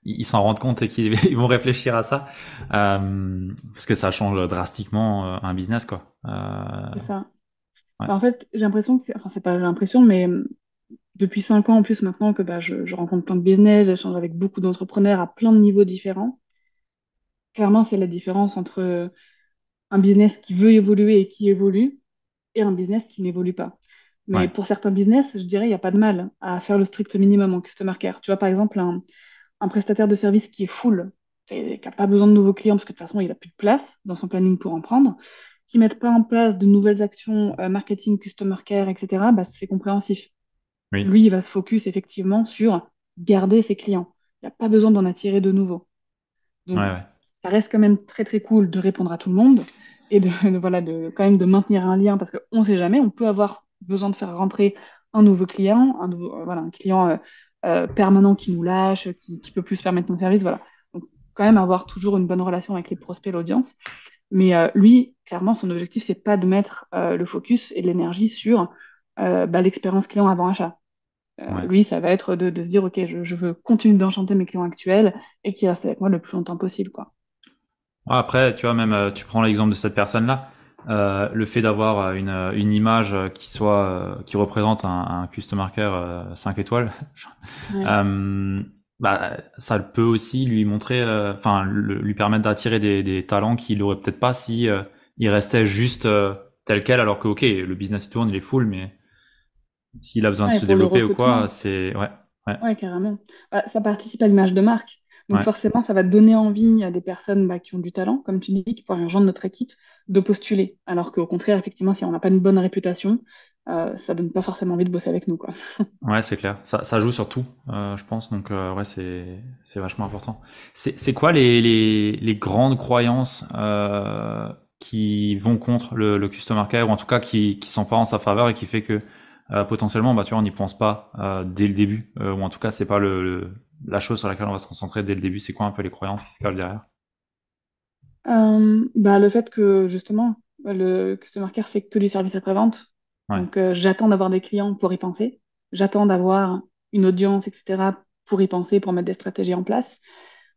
ils s'en rendent compte et qu'ils ils vont réfléchir à ça, parce que ça change drastiquement un business, quoi. C'est ça. Ouais, Bah, en fait, j'ai l'impression que enfin, c'est pas j'ai l'impression, mais depuis 5 ans en plus maintenant que bah, je rencontre plein de business, j'échange avec beaucoup d'entrepreneurs à plein de niveaux différents. Clairement, c'est la différence entre un business qui veut évoluer et qui évolue et un business qui n'évolue pas. Mais ouais, pour certains business, je dirais, il n'y a pas de mal à faire le strict minimum en customer care. Tu vois, par exemple, un prestataire de service qui est full, et qui n'a pas besoin de nouveaux clients parce que de toute façon, il n'a plus de place dans son planning pour en prendre, qui ne mettent pas en place de nouvelles actions marketing, customer care, etc., bah, c'est compréhensif. oui, Lui, il va se focus effectivement sur garder ses clients. Il n'y a pas besoin d'en attirer de nouveaux. ouais, Donc, ouais, ça reste quand même très très cool de répondre à tout le monde et voilà, quand même de maintenir un lien parce qu'on ne sait jamais, on peut avoir besoin de faire rentrer un nouveau client, voilà, un client permanent qui nous lâche, qui peut plus se permettre nos services, voilà. Donc, quand même avoir toujours une bonne relation avec les prospects, l'audience. Mais lui, clairement, son objectif, c'est pas de mettre le focus et l'énergie sur bah, l'expérience client avant achat. ouais. Lui, ça va être de se dire, OK, je veux continuer d'enchanter mes clients actuels et qu'ils restent avec moi le plus longtemps possible, quoi. Ouais, après, tu vois, même tu prends l'exemple de cette personne-là, le fait d'avoir une image qui représente un customer care 5 étoiles, Ouais. euh, bah, ça peut aussi lui montrer, enfin, lui permettre d'attirer des talents qu'il aurait peut-être pas si il restait juste tel quel, alors que ok, le business il tourne, il est full, mais s'il a besoin de Ouais, et se pour le développer ou quoi, recrutement, c'est ouais, ouais, ouais, carrément. Bah, ça participe à l'image de marque. Donc ouais. forcément, ça va donner envie à des personnes bah, qui ont du talent, comme tu dis, qui pourraient rejoindre notre équipe, de postuler. Alors qu'au contraire, effectivement, si on n'a pas une bonne réputation, ça donne pas forcément envie de bosser avec nous, quoi. Ouais, c'est clair. Ça joue sur tout, je pense. Donc, ouais, c'est vachement important. C'est quoi les grandes croyances qui vont contre le customer care ou en tout cas qui sont pas en sa faveur et qui fait que potentiellement, bah, tu vois, on n'y pense pas dès le début ou en tout cas, c'est pas la chose sur laquelle on va se concentrer dès le début. C'est quoi un peu les croyances qui se cachent derrière? Bah, le fait que justement, le customer care, c'est que du service après-vente. Ouais, Donc j'attends d'avoir des clients pour y penser. J'attends d'avoir une audience, etc., pour y penser, pour mettre des stratégies en place.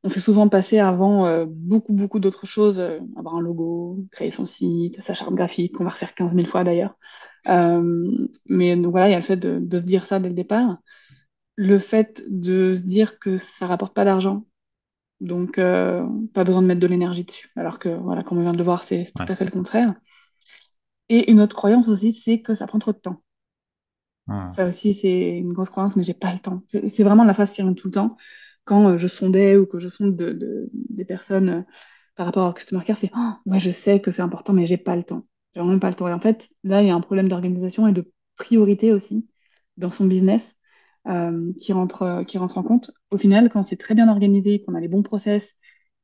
On fait souvent passer avant beaucoup, beaucoup d'autres choses, avoir un logo, créer son site, sa charte graphique, qu'on va refaire 15 000 fois d'ailleurs. Mais donc voilà, il y a le fait de se dire ça dès le départ. Le fait de se dire que ça rapporte pas d'argent, donc pas besoin de mettre de l'énergie dessus. Alors que voilà, comme on vient de le voir, c'est tout ouais. à fait le contraire. Et une autre croyance aussi, c'est que ça prend trop de temps. Ah, Ça aussi, c'est une grosse croyance, mais j'ai pas le temps. C'est vraiment la phrase qui revient tout le temps. Quand je sondais ou que je sonde des personnes par rapport au customer care, c'est oh, ouais, je sais que c'est important, mais j'ai pas le temps. J'ai vraiment pas le temps. Et en fait, là, il y a un problème d'organisation et de priorité aussi dans son business qui rentre en compte. Au final, quand c'est très bien organisé, qu'on a les bons process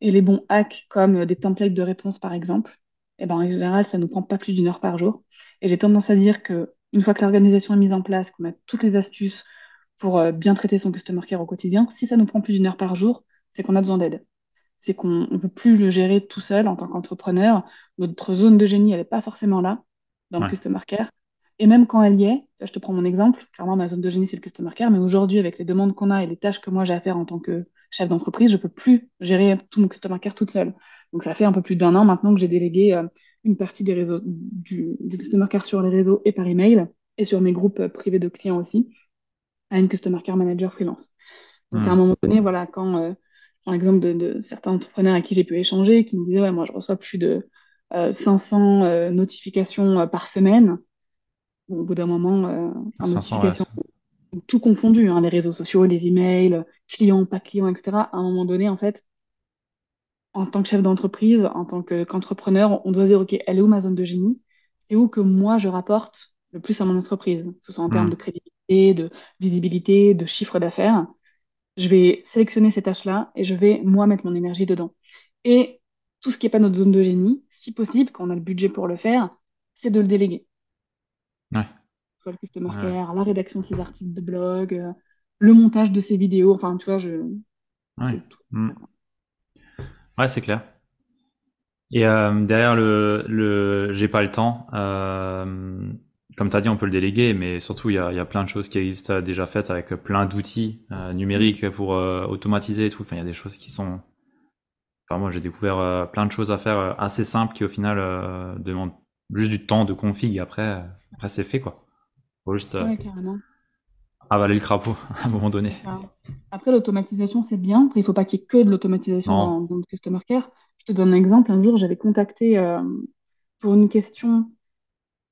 et les bons hacks comme des templates de réponse, par exemple, eh ben, en général, ça nous prend pas plus d'1 heure par jour. Et j'ai tendance à dire que une fois que l'organisation est mise en place, qu'on a toutes les astuces pour bien traiter son customer care au quotidien, si ça nous prend plus d'1 heure par jour, c'est qu'on a besoin d'aide. C'est qu'on ne peut plus le gérer tout seul en tant qu'entrepreneur. Notre zone de génie, elle n'est pas forcément là, dans le ouais, customer care. Et même quand elle y est, je te prends mon exemple, clairement ma zone de génie, c'est le customer care, mais aujourd'hui, avec les demandes qu'on a et les tâches que moi j'ai à faire en tant que chef d'entreprise, je ne peux plus gérer tout mon customer care toute seule. Donc ça fait un peu plus d'1 an maintenant que j'ai délégué une partie des réseaux, du customer care sur les réseaux et par email, et sur mes groupes privés de clients aussi, à une customer care manager freelance. Donc à un hmm, moment donné, voilà, quand, par exemple, de certains entrepreneurs à qui j'ai pu échanger, qui me disaient, ouais, moi je reçois plus de 500 notifications par semaine. Bon, au bout d'un moment, enfin, 500, ouais. notifications, tout confondu, hein, les réseaux sociaux, les emails, clients, pas clients, etc. À un moment donné, en fait, en tant que chef d'entreprise, en tant qu'entrepreneur, on doit se dire, OK, elle est où ma zone de génie? C'est où que moi je rapporte le plus à mon entreprise, que ce soit en termes de Hmm, crédibilité, de visibilité, de chiffre d'affaires. Je vais sélectionner ces tâches-là et je vais, moi, mettre mon énergie dedans. Et tout ce qui n'est pas notre zone de génie, si possible, quand on a le budget pour le faire, c'est de le déléguer. ouais, Soit le customer ouais. care, la rédaction de ses articles de blog, le montage de ces vidéos. Enfin, tu vois, Ouais. tout Hmm. ça, quoi. Ouais, c'est clair. Et derrière j'ai pas le temps, comme tu as dit, on peut le déléguer, mais surtout, il y a plein de choses qui existent déjà faites avec plein d'outils Mm. numériques pour automatiser et tout. Enfin, il y a des choses qui sont... Enfin, moi, j'ai découvert plein de choses à faire assez simples qui, au final, demandent juste du temps de config. Après c'est fait, quoi. Faut juste Ouais, carrément. avaler le crapaud à un moment donné. C'est ça. Après, l'automatisation, c'est bien. Après, il ne faut pas qu'il y ait que de l'automatisation Non. dans le Customer Care. Je te donne un exemple. Un jour, j'avais contacté pour une question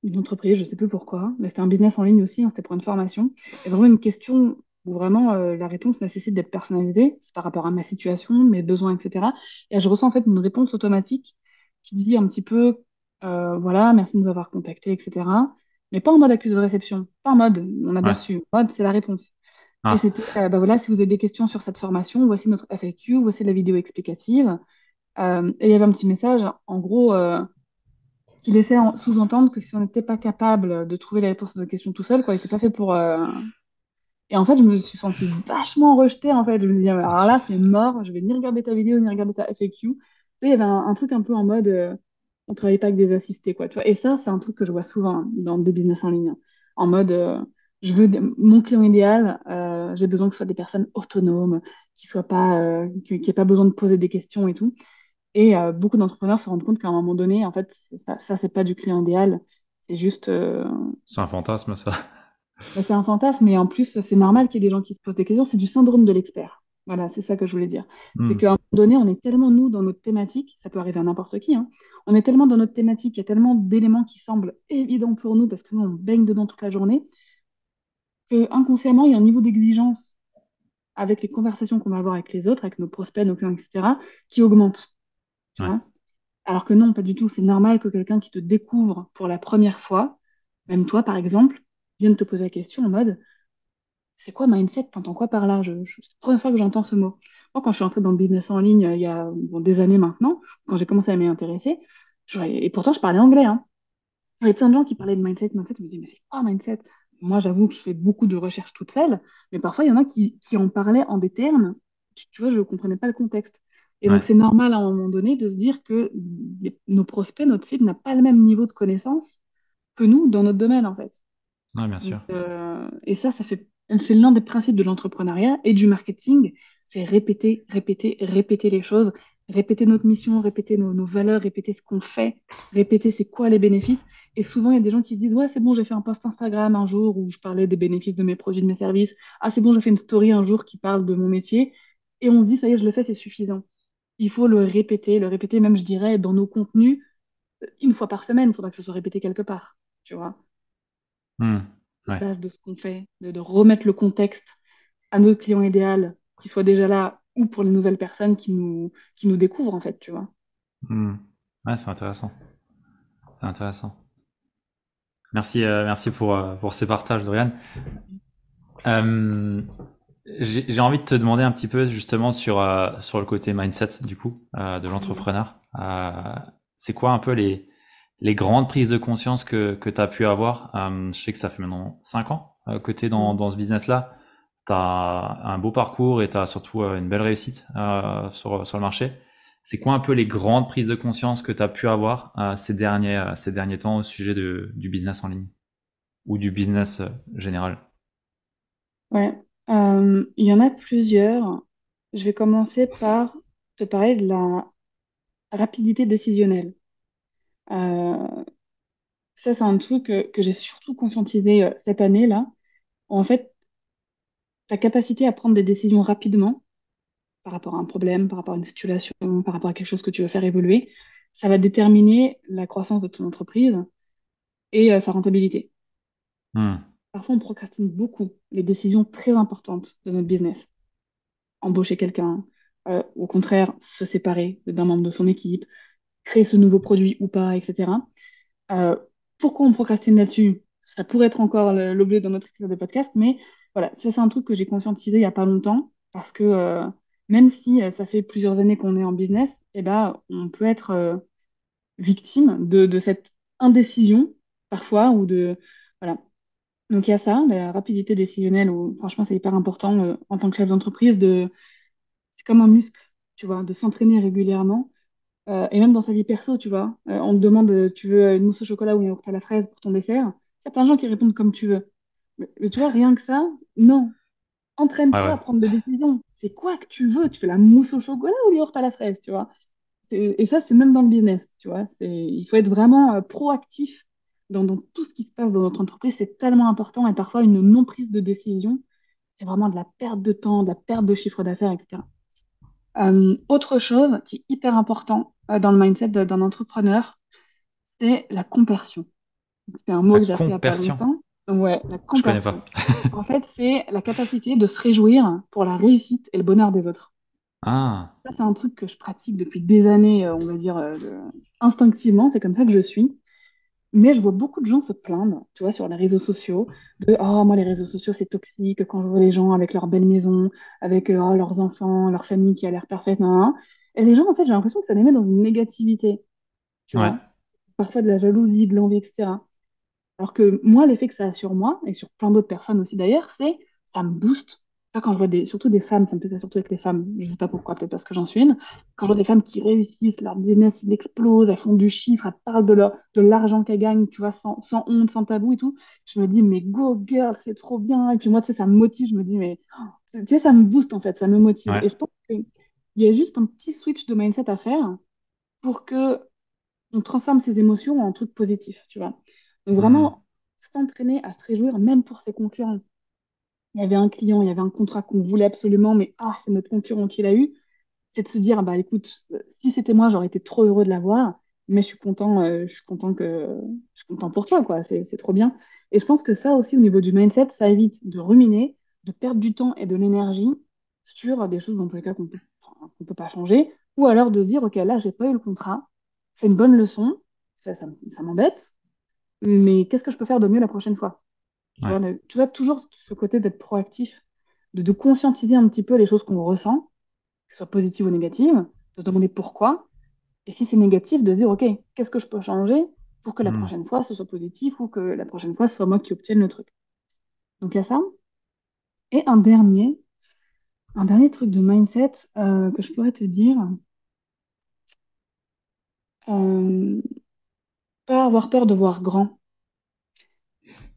une entreprise, je ne sais plus pourquoi, mais c'était un business en ligne aussi, hein, c'était pour une formation. Et vraiment une question où vraiment la réponse nécessite d'être personnalisée, c'est par rapport à ma situation, mes besoins, etc. Et je reçois en fait une réponse automatique qui dit un petit peu, voilà, merci de nous avoir contactés, etc. Mais pas en mode accusé de réception, pas en mode on a bien Ouais. reçu, en mode c'est la réponse. Et Ah. c'était, bah voilà, si vous avez des questions sur cette formation, voici notre FAQ, voici la vidéo explicative. Et il y avait un petit message, en gros, qui laissait sous-entendre que si on n'était pas capable de trouver les réponses à nos questions tout seul, quoi, il n'était pas fait pour. Et en fait, je me suis sentie vachement rejetée, en fait. Je me dis, ah, alors là, c'est mort, je vais ni regarder ta vidéo, ni regarder ta FAQ. Tu sais, il y avait un truc un peu en mode, on travaille pas avec des assistés, quoi, tu vois. Et ça, c'est un truc que je vois souvent hein, dans des business en ligne. Hein. En mode, je veux mon client idéal, j'ai besoin que ce soit des personnes autonomes, qui soient pas, qui aient pas besoin de poser des questions et tout. Et beaucoup d'entrepreneurs se rendent compte qu'à un moment donné, en fait, ça c'est pas du client idéal. C'est juste, C'est un fantasme, ça. bah, c'est un fantasme, mais en plus, c'est normal qu'il y ait des gens qui se posent des questions. C'est du syndrome de l'expert. Voilà, c'est ça que je voulais dire. C'est Hmm. qu'à un moment donné, on est tellement, nous, dans notre thématique, ça peut arriver à n'importe qui, hein, on est tellement dans notre thématique, il y a tellement d'éléments qui semblent évidents pour nous, parce que nous, on baigne dedans toute la journée, que inconsciemment, il y a un niveau d'exigence avec les conversations qu'on va avoir avec les autres, avec nos prospects, nos clients, etc., qui augmente. Tu Ouais. vois. Alors que non, pas du tout. C'est normal que quelqu'un qui te découvre pour la première fois, même toi par exemple, vienne te poser la question en mode, c'est quoi mindset? T'entends quoi par là? C'est la première fois que j'entends ce mot. Moi, quand je suis entrée dans le business en ligne il y a bon, des années maintenant, quand j'ai commencé à m'y intéresser, et pourtant je parlais anglais, hein. J'avais plein de gens qui parlaient de mindset. Je me disais, mais c'est quoi mindset? Moi, j'avoue que je fais beaucoup de recherches toute seule, mais parfois, il y en a qui en parlaient en des termes, tu vois, je ne comprenais pas le contexte. Et donc, Ouais. c'est normal à un moment donné de se dire que nos prospects, notre cible n'a pas le même niveau de connaissance que nous dans notre domaine, en fait. Ouais, bien Donc, sûr. et c'est l'un des principes de l'entrepreneuriat et du marketing, c'est répéter, répéter, répéter les choses, répéter notre mission, répéter nos valeurs, répéter ce qu'on fait, répéter c'est quoi les bénéfices. Et souvent, il y a des gens qui se disent, ouais, c'est bon, j'ai fait un post Instagram un jour où je parlais des bénéfices de mes produits, de mes services. Ah, c'est bon, j'ai fait une story un jour qui parle de mon métier. Et on se dit, ça y est, je le fais, c'est suffisant. Il faut le répéter, même, je dirais, dans nos contenus, une fois par semaine, il faudra que ce soit répété quelque part, tu vois Hmm. Ouais. base de ce qu'on fait, de remettre le contexte à notre client idéal qui soit déjà là ou pour les nouvelles personnes qui nous découvrent en fait, tu vois. Hmm. Ouais, c'est intéressant. C'est intéressant. Merci, merci pour ces partages, Dorian. Euh, j'ai envie de te demander un petit peu justement sur le côté mindset du coup de Mhm. l'entrepreneur. C'est quoi un peu les grandes prises de conscience que tu as pu avoir? Je sais que ça fait maintenant 5 ans que tu es Mhm. dans ce business-là. Tu as un beau parcours et tu as surtout une belle réussite sur le marché. C'est quoi un peu les grandes prises de conscience que tu as pu avoir ces derniers temps au sujet du business en ligne ou du business général? Ouais, il y en a plusieurs. Je vais commencer par te parler de la rapidité décisionnelle. Euh, Ça, c'est un truc que j'ai surtout conscientisé cette année-là. En fait, ta capacité à prendre des décisions rapidement par rapport à un problème, par rapport à une situation, par rapport à quelque chose que tu veux faire évoluer, ça va déterminer la croissance de ton entreprise et sa rentabilité. Hmm. Parfois, on procrastine beaucoup les décisions très importantes de notre business. Embaucher quelqu'un, au contraire, se séparer d'un membre de son équipe, créer ce nouveau produit ou pas, etc. Euh, Pourquoi on procrastine là-dessus? Ça pourrait être encore l'objet d'un autre épisode de podcast, mais voilà, ça c'est un truc que j'ai conscientisé il n'y a pas longtemps, parce que même si ça fait plusieurs années qu'on est en business, eh ben, on peut être victime de cette indécision parfois, ou de... Voilà. Donc il y a ça, la rapidité décisionnelle, où franchement c'est hyper important en tant que chef d'entreprise de, c'est comme un muscle, tu vois, de s'entraîner régulièrement. Et même dans sa vie perso, tu vois, on te demande, tu veux une mousse au chocolat ou une yaourt à la fraise pour ton dessert. Il y a plein de gens qui répondent comme tu veux. Mais tu vois, rien que ça, non. Ouais, Entraîne-toi ouais. à prendre des décisions. C'est quoi que tu veux? Tu fais la mousse au chocolat ou le yaourt à la fraise, tu vois? Et ça, c'est même dans le business, tu vois. Il faut être vraiment proactif dans tout ce qui se passe dans notre entreprise. C'est tellement important et parfois une non-prise de décision, c'est vraiment de la perte de temps, de la perte de chiffre d'affaires, etc. Autre chose qui est hyper important dans le mindset d'un entrepreneur, c'est la compersion. C'est un mot La que j'ai appris il n'y a pas compersion. longtemps. Ouais, la Je connais compersion. pas. En fait, c'est la capacité de se réjouir pour la réussite et le bonheur des autres. Ah, Ça, c'est un truc que je pratique depuis des années, on va dire, instinctivement. C'est comme ça que je suis. Mais je vois beaucoup de gens se plaindre, tu vois, sur les réseaux sociaux, de «Oh, moi, les réseaux sociaux, c'est toxique quand je vois les gens avec leur belle maison, avec oh, leurs enfants, leur famille qui a l'air parfaite, nan, nan. Et les gens, en fait, j'ai l'impression que ça les met dans une négativité, tu ouais. vois. Parfois de la jalousie, de l'envie, etc. Alors que moi, l'effet que ça a sur moi, et sur plein d'autres personnes aussi d'ailleurs, c'est ça me booste. Tu vois, quand je vois surtout des femmes, ça me fait ça surtout avec les femmes, je sais pas pourquoi, peut-être parce que j'en suis une. Quand je vois des femmes qui réussissent, leur business, il explose, elles font du chiffre, elles parlent de l'argent qu'elles gagnent, tu vois, sans honte, sans tabou et tout, je me dis, mais go girl, c'est trop bien. Et puis moi, tu sais, ça me motive, je me dis, mais oh, tu sais, ça me booste en fait, ça me motive. Ouais. Et je pense qu'il y a juste un petit switch de mindset à faire pour que on transforme ses émotions en trucs positifs, tu vois. Donc Hmm. vraiment, s'entraîner à se réjouir, même pour ses concurrents. Il y avait un client, il y avait un contrat qu'on voulait absolument, mais ah, c'est notre concurrent qui l'a eu. C'est de se dire, ah bah écoute, si c'était moi, j'aurais été trop heureux de l'avoir, mais je suis content pour toi, quoi. C'est trop bien. Et je pense que ça aussi, au niveau du mindset, ça évite de ruminer, de perdre du temps et de l'énergie sur des choses dans tous les cas qu'on peut pas changer, ou alors de se dire, ok, là, j'ai pas eu le contrat, c'est une bonne leçon, ça m'embête, mais qu'est-ce que je peux faire de mieux la prochaine fois? Ouais. Tu vois, toujours ce côté d'être proactif, de conscientiser un petit peu les choses qu'on ressent, que ce soit positives ou négatives, de se demander pourquoi, et si c'est négatif, de se dire, OK, qu'est-ce que je peux changer pour que la Hmm. prochaine fois ce soit positif ou que la prochaine fois ce soit moi qui obtienne le truc. Donc il y a ça. Et un dernier truc de mindset que je pourrais te dire, euh, pas avoir peur de voir grand.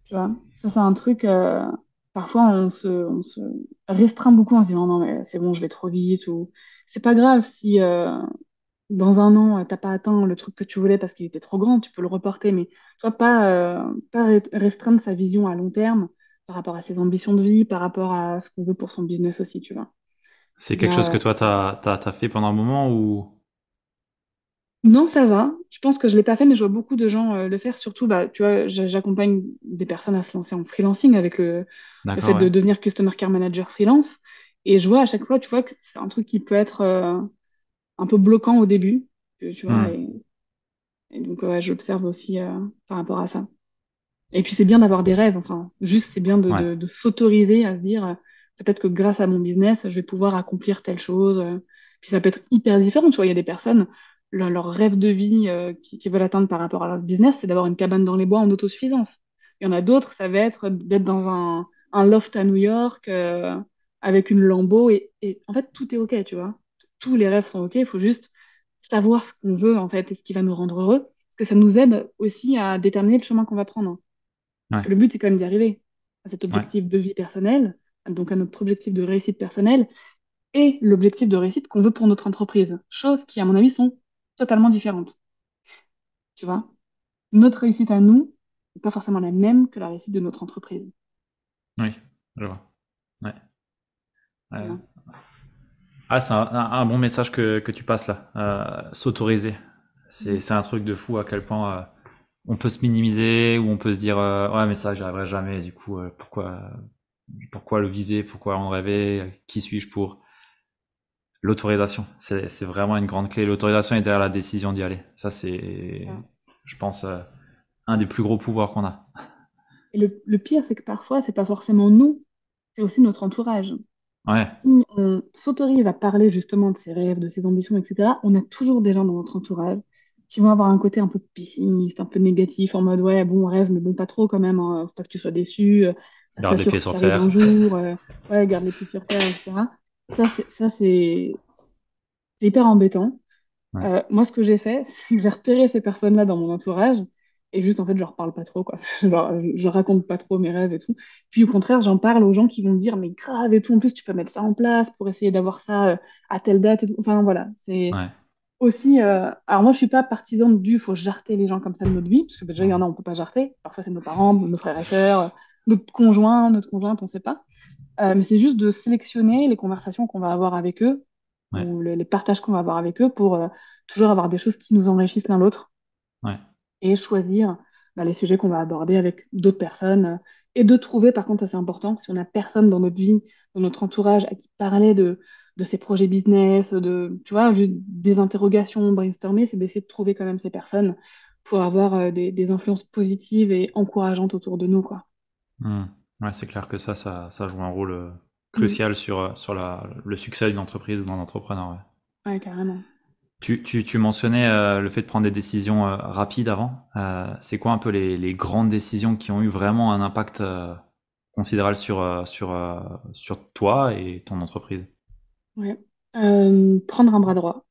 Tu vois, ça c'est un truc, parfois on se restreint beaucoup en se disant non mais c'est bon, je vais trop vite ou c'est pas grave si dans un an t'as pas atteint le truc que tu voulais parce qu'il était trop grand, tu peux le reporter, mais tu vois, pas restreindre sa vision à long terme par rapport à ses ambitions de vie, par rapport à ce qu'on veut pour son business aussi, tu vois. C'est Il y quelque chose a, que toi, t'as fait pendant un moment ou... Non, ça va. Je pense que je l'ai pas fait, mais je vois beaucoup de gens le faire. Surtout, bah, tu vois, j'accompagne des personnes à se lancer en freelancing avec le fait D'accord, de ouais. devenir Customer Care Manager freelance. Et je vois à chaque fois, tu vois, que c'est un truc qui peut être un peu bloquant au début, tu vois. Hmm. Et donc, ouais, j'observe aussi par rapport à ça. Et puis c'est bien d'avoir des rêves, enfin, juste c'est bien Ouais. de s'autoriser à se dire peut-être que grâce à mon business, je vais pouvoir accomplir telle chose. Puis ça peut être hyper différent, tu vois, il y a des personnes, leur rêve de vie qui veulent atteindre par rapport à leur business, c'est d'avoir une cabane dans les bois en autosuffisance. Il y en a d'autres, ça va être d'être dans un loft à New York avec une Lambo et en fait tout est OK, tu vois. Tous les rêves sont OK, il faut juste savoir ce qu'on veut en fait et ce qui va nous rendre heureux, parce que ça nous aide aussi à déterminer le chemin qu'on va prendre. Parce Ouais. que le but, c'est quand même d'y arriver à cet Ouais. objectif de vie personnelle, donc à notre objectif de réussite personnelle, et l'objectif de réussite qu'on veut pour notre entreprise. Choses qui, à mon avis, sont totalement différentes. Tu vois? Notre réussite à nous n'est pas forcément la même que la réussite de notre entreprise. Oui. Je vois. Ouais. Ouais. Voilà. Ah, c'est un bon message que tu passes là. S'autoriser. Mm. C'est un truc de fou à quel point on peut se minimiser ou on peut se dire ouais mais ça j'y arriverai jamais. Du coup pourquoi le viser, pourquoi en rêver, qui suis-je pour l'autorisation. C'est vraiment une grande clé. L'autorisation est derrière la décision d'y aller. Ça c'est, Voilà. je pense, un des plus gros pouvoirs qu'on a. Et le pire, c'est que parfois, c'est pas forcément nous, c'est aussi notre entourage. Ouais, Si on s'autorise à parler justement de ses rêves, de ses ambitions, etc., on a toujours des gens dans notre entourage qui vont avoir un côté un peu pessimiste, un peu négatif, en mode ouais, bon, on rêve, mais bon, pas trop quand même, hein, faut pas que tu sois déçu, ça serait Garde les pieds sûr que sur ça arrive un terre. jour, ouais, garde les pieds sur terre, etc. C'est hyper embêtant. Ouais. Moi, ce que j'ai fait, c'est que j'ai repéré ces personnes-là dans mon entourage et juste, en fait, je leur parle pas trop, quoi. Je raconte pas trop mes rêves et tout. Puis, au contraire, j'en parle aux gens qui vont me dire, mais grave et tout, en plus, tu peux mettre ça en place pour essayer d'avoir ça à telle date et tout. Enfin, voilà, c'est Ouais. aussi. Alors, moi, je suis pas partisane du faut jarter les gens comme ça de notre vie, parce que déjà, il y en a, on peut pas jarter. Parfois, c'est nos parents, nos frères et sœurs, notre conjoint, notre conjointe, on sait pas. Mais c'est juste de sélectionner les conversations qu'on va avoir avec eux Ouais. ou les partages qu'on va avoir avec eux pour toujours avoir des choses qui nous enrichissent l'un l'autre Ouais. et choisir les sujets qu'on va aborder avec d'autres personnes et de trouver, par contre, ça c'est important, si on n'a personne dans notre vie, dans notre entourage à qui parler de ses projets business, tu vois, juste des interrogations, brainstormer, c'est d'essayer de trouver quand même ces personnes pour avoir des influences positives et encourageantes autour de nous, quoi. Hmm. Ouais, c'est clair que ça joue un rôle Mm. crucial sur le succès d'une entreprise ou d'un entrepreneur. Ouais. Ouais, carrément. Tu mentionnais le fait de prendre des décisions rapides avant. C'est quoi un peu les grandes décisions qui ont eu vraiment un impact considérable sur toi et ton entreprise? Ouais. Prendre un bras droit.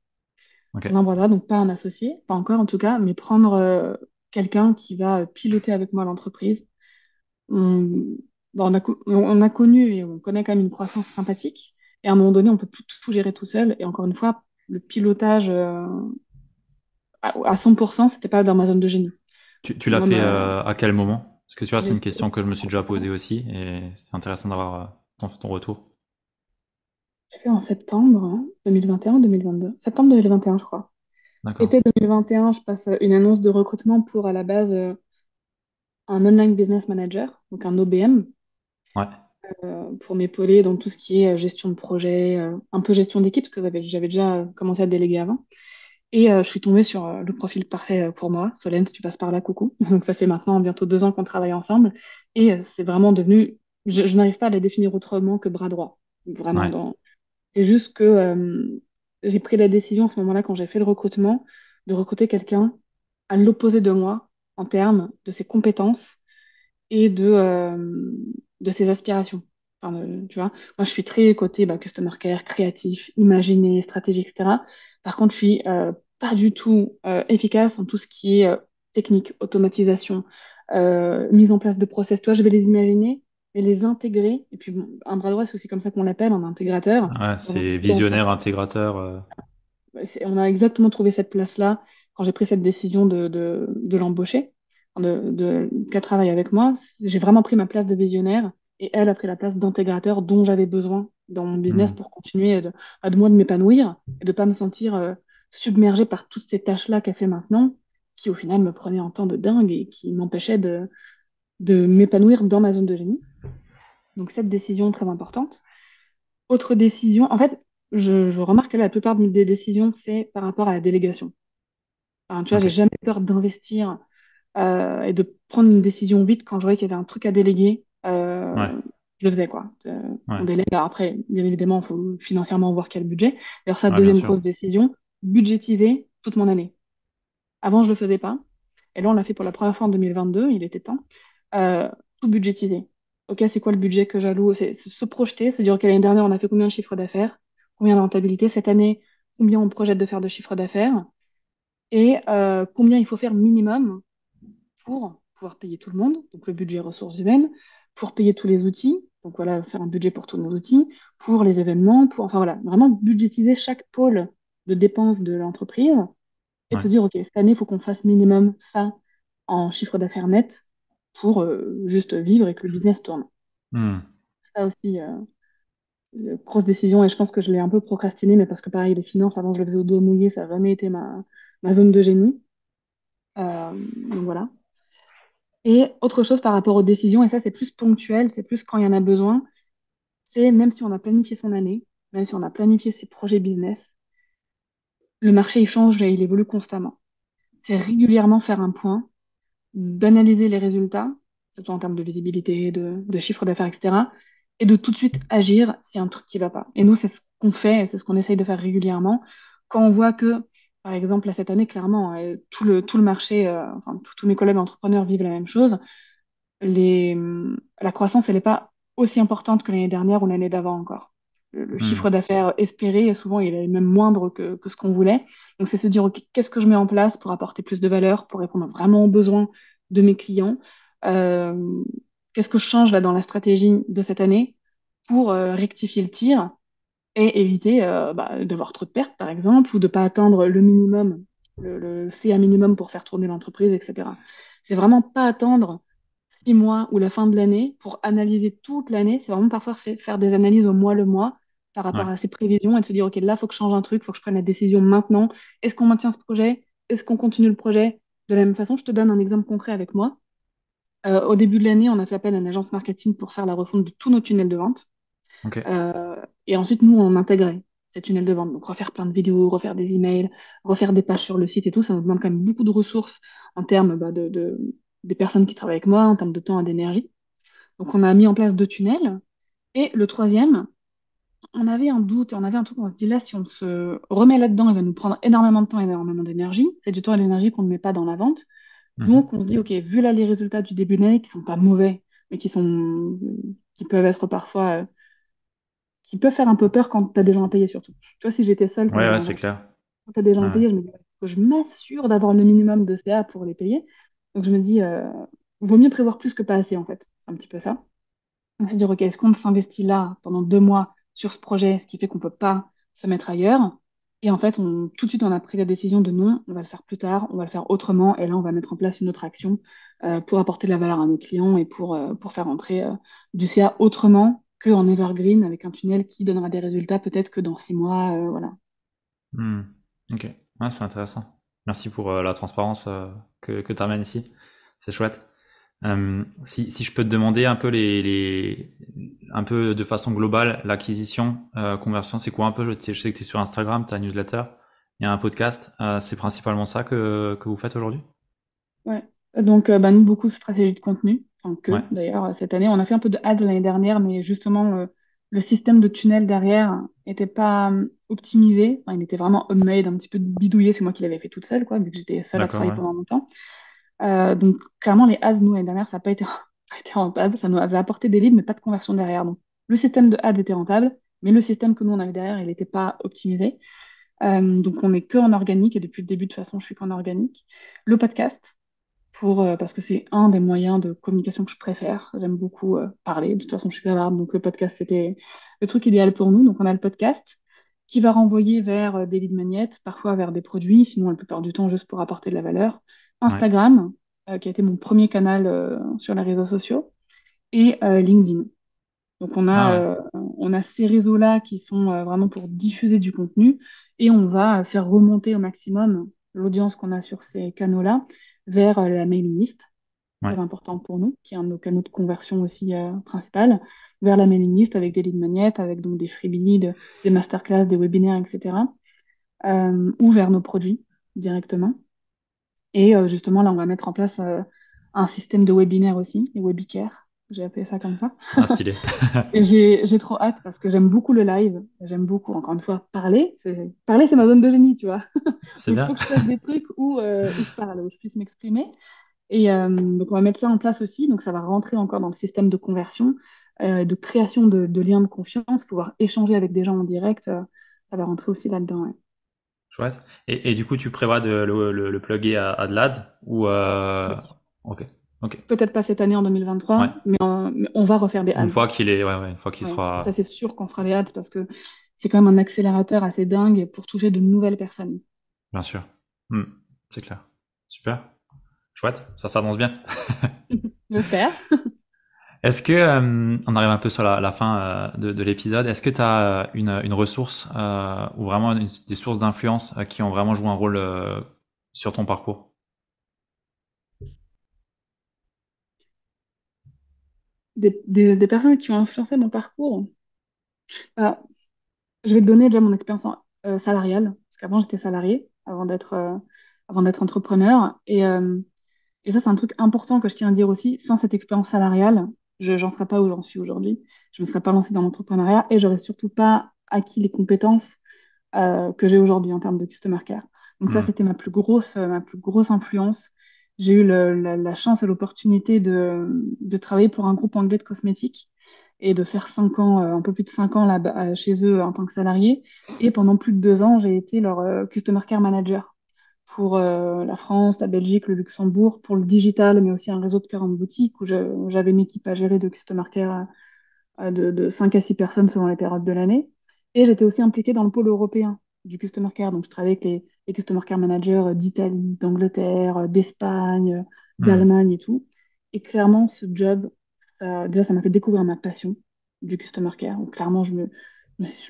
Ok. Prendre un bras droit, donc pas un associé, pas encore en tout cas, mais prendre quelqu'un qui va piloter avec moi l'entreprise. On, on a connu et on connaît quand même une croissance sympathique. Et à un moment donné, on peut plus tout gérer tout seul. Et encore une fois, le pilotage à 100%, c'était pas dans ma zone de génie. Tu l'as Moi, fait à quel moment? Parce que tu vois, je c'est l'ai une fait question que je me suis déjà posée aussi et c'est intéressant d'avoir ton retour. j'ai fait en septembre 2021 ou 2022. Septembre 2021, je crois. D'accord. Été 2021, je passe une annonce de recrutement pour à la base un Online Business Manager, donc un OBM, Ouais. pour m'épauler dans tout ce qui est gestion de projet, un peu gestion d'équipe, parce que j'avais déjà commencé à déléguer avant. Et je suis tombée sur le profil parfait pour moi. Solène, si tu passes par là, coucou. Donc ça fait maintenant bientôt 2 ans qu'on travaille ensemble. Et c'est vraiment devenu, je n'arrive pas à la définir autrement que bras droit. Vraiment, Ouais. c'est juste que j'ai pris la décision à ce moment-là, quand j'ai fait le recrutement, de recruter quelqu'un à l'opposé de moi en termes de ses compétences et de ses aspirations. Enfin, tu vois, moi, je suis très côté customer care, créatif, imaginer, stratégie, etc. Par contre, je suis pas du tout efficace en tout ce qui est technique, automatisation, mise en place de process. Toi, je vais les imaginer, mais les intégrer. Et puis, bon, un bras droit, c'est aussi comme ça qu'on l'appelle, un intégrateur. Ouais, Dans un c'est boulot visionnaire, intégrateur. on a exactement trouvé cette place-là quand j'ai pris cette décision de l'embaucher, qu'elle travaille avec moi. J'ai vraiment pris ma place de visionnaire et elle a pris la place d'intégrateur dont j'avais besoin dans mon business Hmm. pour continuer de moi de m'épanouir et de pas me sentir submergée par toutes ces tâches-là qu'elle fait maintenant, qui au final me prenaient un temps de dingue et qui m'empêchaient de m'épanouir dans ma zone de génie. Donc cette décision très importante. Autre décision, en fait, je remarque que la plupart des décisions, c'est par rapport à la délégation. Enfin, tu vois, Ok. j'ai jamais peur d'investir et de prendre une décision vite quand je voyais qu'il y avait un truc à déléguer. Ouais. Je le faisais, quoi. On Ouais. délègue. Alors après, bien évidemment, il faut financièrement voir quel budget. D'ailleurs, ça, Ouais, bien deuxième sûr. grosse décision, budgétiser toute mon année. Avant, je le faisais pas. Et là, on l'a fait pour la première fois en 2022, il était temps. Euh, Tout budgétiser. OK, c'est quoi le budget que j'alloue? C'est se projeter, se dire, OK, l'année dernière, on a fait combien de chiffre d'affaires? Combien de rentabilité? Cette année, combien on projette de faire de chiffre d'affaires? Et combien il faut faire minimum pour pouvoir payer tout le monde, donc le budget ressources humaines, pour payer tous les outils, donc voilà, faire un budget pour tous nos outils, pour les événements, enfin voilà, vraiment budgétiser chaque pôle de dépenses de l'entreprise et de Ouais. se dire, OK, cette année, il faut qu'on fasse minimum ça en chiffre d'affaires net pour juste vivre et que le business tourne. Hmm. Ça aussi, grosse décision, et je pense que je l'ai un peu procrastiné, mais parce que pareil, les finances, avant, je le faisais au doigt mouillé, ça n'a jamais été ma zone de génie. Donc voilà. Et autre chose par rapport aux décisions, et ça c'est plus ponctuel, c'est plus quand il y en a besoin, c'est même si on a planifié son année, même si on a planifié ses projets business, le marché il change et il évolue constamment. C'est régulièrement faire un point, d'analyser les résultats, que ce soit en termes de visibilité, de chiffre d'affaires, etc., et de tout de suite agir s'il y a un truc qui ne va pas. Et nous, c'est ce qu'on fait, et c'est ce qu'on essaye de faire régulièrement. Quand on voit que par exemple, là, cette année, clairement, tout le marché, enfin, tous mes collègues entrepreneurs vivent la même chose. La croissance, elle n'est pas aussi importante que l'année dernière ou l'année d'avant encore. Le chiffre Hmm. d'affaires espéré, souvent, il est même moindre que ce qu'on voulait. Donc, c'est se dire, OK, qu'est-ce que je mets en place pour apporter plus de valeur, pour répondre vraiment aux besoins de mes clients? Euh, Qu'est-ce que je change là dans la stratégie de cette année pour rectifier le tir et éviter d'avoir trop de pertes, par exemple, ou de ne pas atteindre le minimum, le CA minimum pour faire tourner l'entreprise, etc. C'est vraiment pas attendre 6 mois ou la fin de l'année pour analyser toute l'année. C'est vraiment parfois faire des analyses au mois le mois par rapport Ouais. à ses prévisions et de se dire, OK, là, il faut que je change un truc, il faut que je prenne la décision maintenant. Est-ce qu'on maintient ce projet? Est-ce qu'on continue le projet? De la même façon, je te donne un exemple concret avec moi. Au début de l'année, on a fait appel à une agence marketing pour faire la refonte de tous nos tunnels de vente. Ok. Et ensuite, nous, on intégrait ces tunnels de vente. Donc, refaire plein de vidéos, refaire des emails, refaire des pages sur le site et tout. Ça nous demande quand même beaucoup de ressources en termes des personnes qui travaillent avec moi, en termes de temps et d'énergie. Donc, on a mis en place 2 tunnels. Et le troisième, on avait un doute et on avait un truc, on se dit là, si on se remet là-dedans, il va nous prendre énormément de temps et énormément d'énergie. C'est du temps et de l'énergie qu'on ne met pas dans la vente. Donc, Mhm. on se dit, OK, vu là les résultats du début d'année, qui sont pas mauvais, mais qui peuvent être parfois qui peut faire un peu peur quand tu as des gens à payer surtout. Tu vois, si j'étais seule, ça Ouais, ouais, m'aurait un c'est peu. clair. Quand tu as des gens à Ouais. payer, je me dis, ouais, faut que je m'assure d'avoir le minimum de CA pour les payer. Donc je me dis, vaut mieux prévoir plus que pas assez en fait. C'est un petit peu ça. Donc c'est dire, ok, est-ce qu'on s'investit là pendant 2 mois sur ce projet, ce qui fait qu'on peut pas se mettre ailleurs? Et en fait, tout de suite, on a pris la décision de non, on va le faire plus tard, on va le faire autrement, et là, on va mettre en place une autre action pour apporter de la valeur à nos clients et pour faire entrer du CA autrement qu'en evergreen avec un tunnel qui donnera des résultats peut-être que dans 6 mois, voilà. Hmm. Ok. Ouais, c'est intéressant. Merci pour la transparence que tu amènes ici. C'est chouette. Si je peux te demander un peu un peu de façon globale, l'acquisition, conversion, c'est quoi un peu? Je sais que tu es sur Instagram, tu as newsletter, il y a un podcast. C'est principalement ça que vous faites aujourd'hui? Ouais. Donc, nous, beaucoup de stratégies de contenu, enfin Ouais. que d'ailleurs, cette année, on a fait un peu de ads l'année dernière, mais justement, le système de tunnel derrière n'était pas optimisé. Enfin, il était vraiment homemade, un petit peu bidouillé. C'est moi qui l'avais fait toute seule, quoi, vu que j'étais seule à D'accord, travailler ouais. pendant longtemps. Donc, clairement, les ads, nous, l'année dernière, ça n'a pas été, pas été rentable. Ça nous avait apporté des leads, mais pas de conversion derrière. Donc, le système de ads était rentable, mais le système que nous, on avait derrière, il n'était pas optimisé. Donc, on n'est que en organique, et depuis le début, de toute façon, je suis qu'en organique. Le podcast parce que c'est un des moyens de communication que je préfère. J'aime beaucoup parler. De toute façon, je suis bavarde, donc le podcast, c'était le truc idéal pour nous. Donc, on a le podcast qui va renvoyer vers des leads magnets, parfois vers des produits, sinon la plupart du temps juste pour apporter de la valeur. Ouais. Instagram, qui a été mon premier canal sur les réseaux sociaux, et LinkedIn. Donc, Ah ouais. on a ces réseaux-là qui sont vraiment pour diffuser du contenu et on va faire remonter au maximum l'audience qu'on a sur ces canaux-là vers la mailing list, Ouais. très important pour nous, qui est un de nos canaux de conversion aussi principal, vers la mailing list avec des leads magnets, avec donc des freebies, des masterclass, des webinaires, etc. Ou vers nos produits directement. Et justement, là, on va mettre en place un système de webinaire aussi, les webicare, j'ai appelé ça comme ça. Ah, stylé. Et j'ai trop hâte parce que j'aime beaucoup le live. J'aime beaucoup, encore une fois, parler. Parler, c'est ma zone de génie, tu vois. C'est Donc, il faut bien. que je fasse des trucs où je parle, où je puisse m'exprimer. Et donc, on va mettre ça en place aussi. Donc, ça va rentrer encore dans le système de conversion, de création de liens de confiance, pouvoir échanger avec des gens en direct. Ça va rentrer aussi là-dedans. Ouais. Chouette. Et du coup, tu prévois de le plugger à de l'ad ou Oui. ok, ok, Peut-être pas cette année en ouais. 2023, mais on va refaire des Une ads. fois qu'il est, ouais, ouais, une fois qu'il Ouais. Ça, sera, c'est sûr qu'on fera des ads parce que c'est quand même un accélérateur assez dingue pour toucher de nouvelles personnes. bien sûr. Hmm, c'est clair. Super. Chouette. Ça s'annonce bien. J'espère. Est-ce que, on arrive un peu sur la fin de l'épisode. Est-ce que tu as une ressource ou vraiment des sources d'influence qui ont vraiment joué un rôle sur ton parcours? Des personnes qui ont influencé mon parcours. Ah, je vais te donner déjà mon expérience salariale, parce qu'avant j'étais salariée, avant d'être entrepreneur. Et ça, c'est un truc important que je tiens à dire aussi. Sans cette expérience salariale, j'en serais pas où j'en suis aujourd'hui. Je me serais pas lancée dans l'entrepreneuriat et j'aurais surtout pas acquis les compétences que j'ai aujourd'hui en termes de customer care. Donc ça, Hmm. c'était ma plus grosse influence. J'ai eu la chance et l'opportunité de travailler pour un groupe anglais de cosmétiques et de faire 5 ans, un peu plus de 5 ans là chez eux en tant que salarié. Et pendant plus de 2 ans, j'ai été leur Customer Care Manager pour la France, la Belgique, le Luxembourg, pour le digital, mais aussi un réseau de 40 boutiques où j'avais une équipe à gérer de Customer Care de 5 à 6 personnes selon les périodes de l'année. Et j'étais aussi impliquée dans le pôle européen du Customer Care. Donc, je travaillais avec les Customer Care Managers d'Italie, d'Angleterre, d'Espagne, Hmm. d'Allemagne et tout. Et clairement, ce job, déjà, ça m'a fait découvrir ma passion du Customer Care. Donc, clairement, je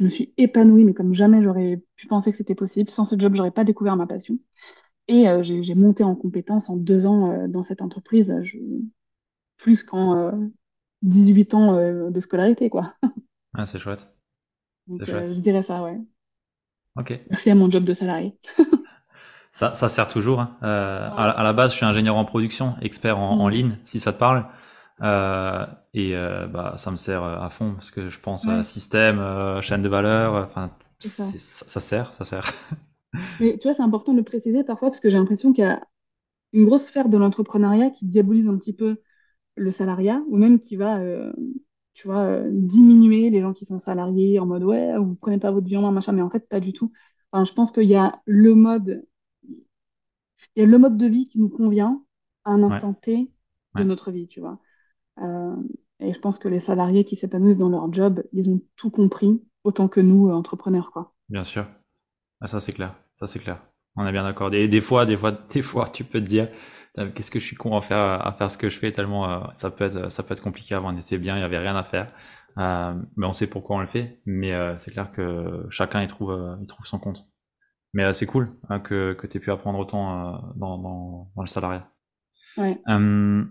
me suis épanouie, mais comme jamais j'aurais pu penser que c'était possible. Sans ce job, j'aurais pas découvert ma passion. Et j'ai monté en compétence en 2 ans dans cette entreprise, plus qu'en 18 ans de scolarité, quoi. Ah, c'est chouette. C'est Donc, chouette. je dirais ça, ouais. Ok. Merci à mon job de salarié. Ça sert toujours, hein. Ouais. À la base, je suis ingénieur en production, expert en Mm. ligne, si ça te parle. Bah, ça me sert à fond parce que je pense à Ouais, système, chaîne de valeur. Enfin, c'est ça. ça sert, ça sert. Mais tu vois, c'est important de le préciser parfois parce que j'ai l'impression qu'il y a une grosse sphère de l'entrepreneuriat qui diabolise un petit peu le salariat ou même qui va, tu vois, diminuer les gens qui sont salariés en mode ouais, vous prenez pas votre vie en main, machin, mais en fait, pas du tout. Enfin, je pense qu'il y a il y a le mode de vie qui nous convient à un Ouais, instant T de ouais, notre vie, tu vois. Euh, et je pense que les salariés qui s'épanouissent dans leur job, ils ont tout compris, autant que nous, entrepreneurs, quoi. bien sûr. Ah, ça c'est clair, ça c'est clair. On est bien d'accord. Des fois, tu peux te dire, putain, qu'est-ce que je suis con à faire ce que je fais tellement ça peut être compliqué. Avant, on était bien, il y avait rien à faire. Mais on sait pourquoi on le fait. Mais c'est clair que chacun il trouve son compte. Mais c'est cool hein, que tu aies pu apprendre autant dans le salariat. Ouais. Euh,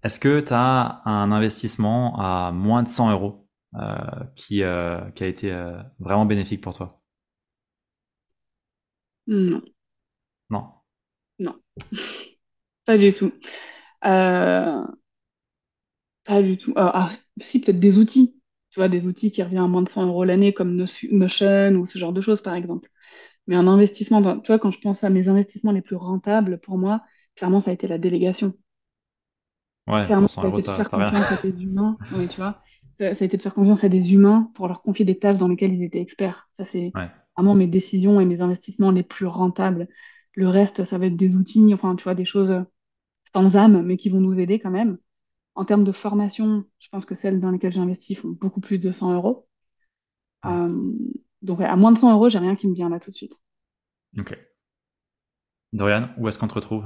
Est-ce que tu as un investissement à moins de 100 euros qui a été vraiment bénéfique pour toi? Non, Non. non, pas du tout. Euh, Pas du tout. Si, peut-être des outils. Tu vois, des outils qui reviennent à moins de 100 euros l'année, comme Notion ou ce genre de choses, par exemple. Mais un investissement, tu vois, quand je pense à mes investissements les plus rentables, pour moi, clairement, ça a été la délégation. Ouais, Clairement, pour 100 ça a euros, été de faire t'as rien. confiance à des humains. Oui, tu vois, ça a été de faire confiance à des humains pour leur confier des tâches dans lesquelles ils étaient experts. Ça, c'est Ouais, vraiment mes décisions et mes investissements les plus rentables. Le reste, ça va être des outils, enfin, tu vois, des choses sans âme, mais qui vont nous aider quand même. En termes de formation, je pense que celles dans lesquelles j'investis font beaucoup plus de 100 euros. ouais. Euh, donc, ouais, à moins de 100 euros, j'ai rien qui me vient là tout de suite. Ok. Dorian, où est-ce qu'on te retrouve?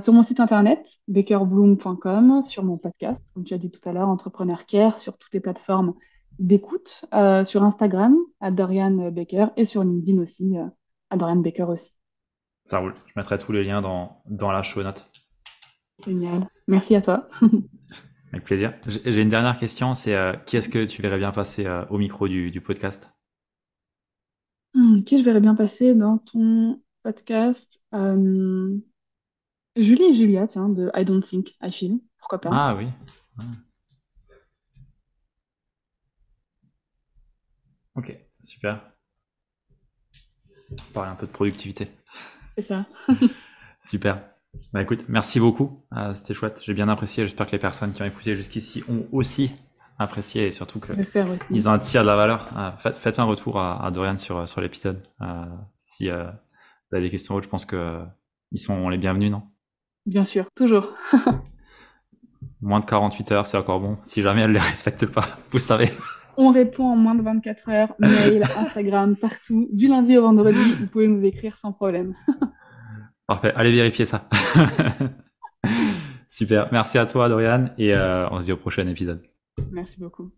Sur mon site internet, bakerbloom.com, sur mon podcast, comme tu as dit tout à l'heure, Entrepreneur Care, sur toutes les plateformes d'écoute, sur Instagram, à Dorian Baker, et sur LinkedIn aussi, à Dorian Baker aussi. Ça roule. Je mettrai tous les liens dans la show note. Génial. Merci à toi. Avec plaisir. J'ai une dernière question, c'est qui est-ce que tu verrais bien passer au micro du podcast? Qui je verrais bien passer dans ton podcast? Julie et Julia, tiens, de I Don't Think, I Feel. Pourquoi pas? Ah oui. Ah, ok, super. Parler un peu de productivité. C'est ça. Super. Bah écoute, merci beaucoup. C'était chouette. J'ai bien apprécié. J'espère que les personnes qui ont écouté jusqu'ici ont aussi apprécié et surtout J'espère qu'ils aussi. en tirent de la valeur. Faites un retour à Dorian sur l'épisode. Si vous avez des questions autres, je pense que ils sont les bienvenus, non? Bien sûr, toujours. Moins de 48 heures, c'est encore bon. Si jamais elle les respecte pas, vous savez. On répond en moins de 24 heures, mail, Instagram, partout. Du lundi au vendredi, vous pouvez nous écrire sans problème. Parfait. Allez vérifier ça. Super. Merci à toi, Dorian, et on se dit au prochain épisode. Merci beaucoup.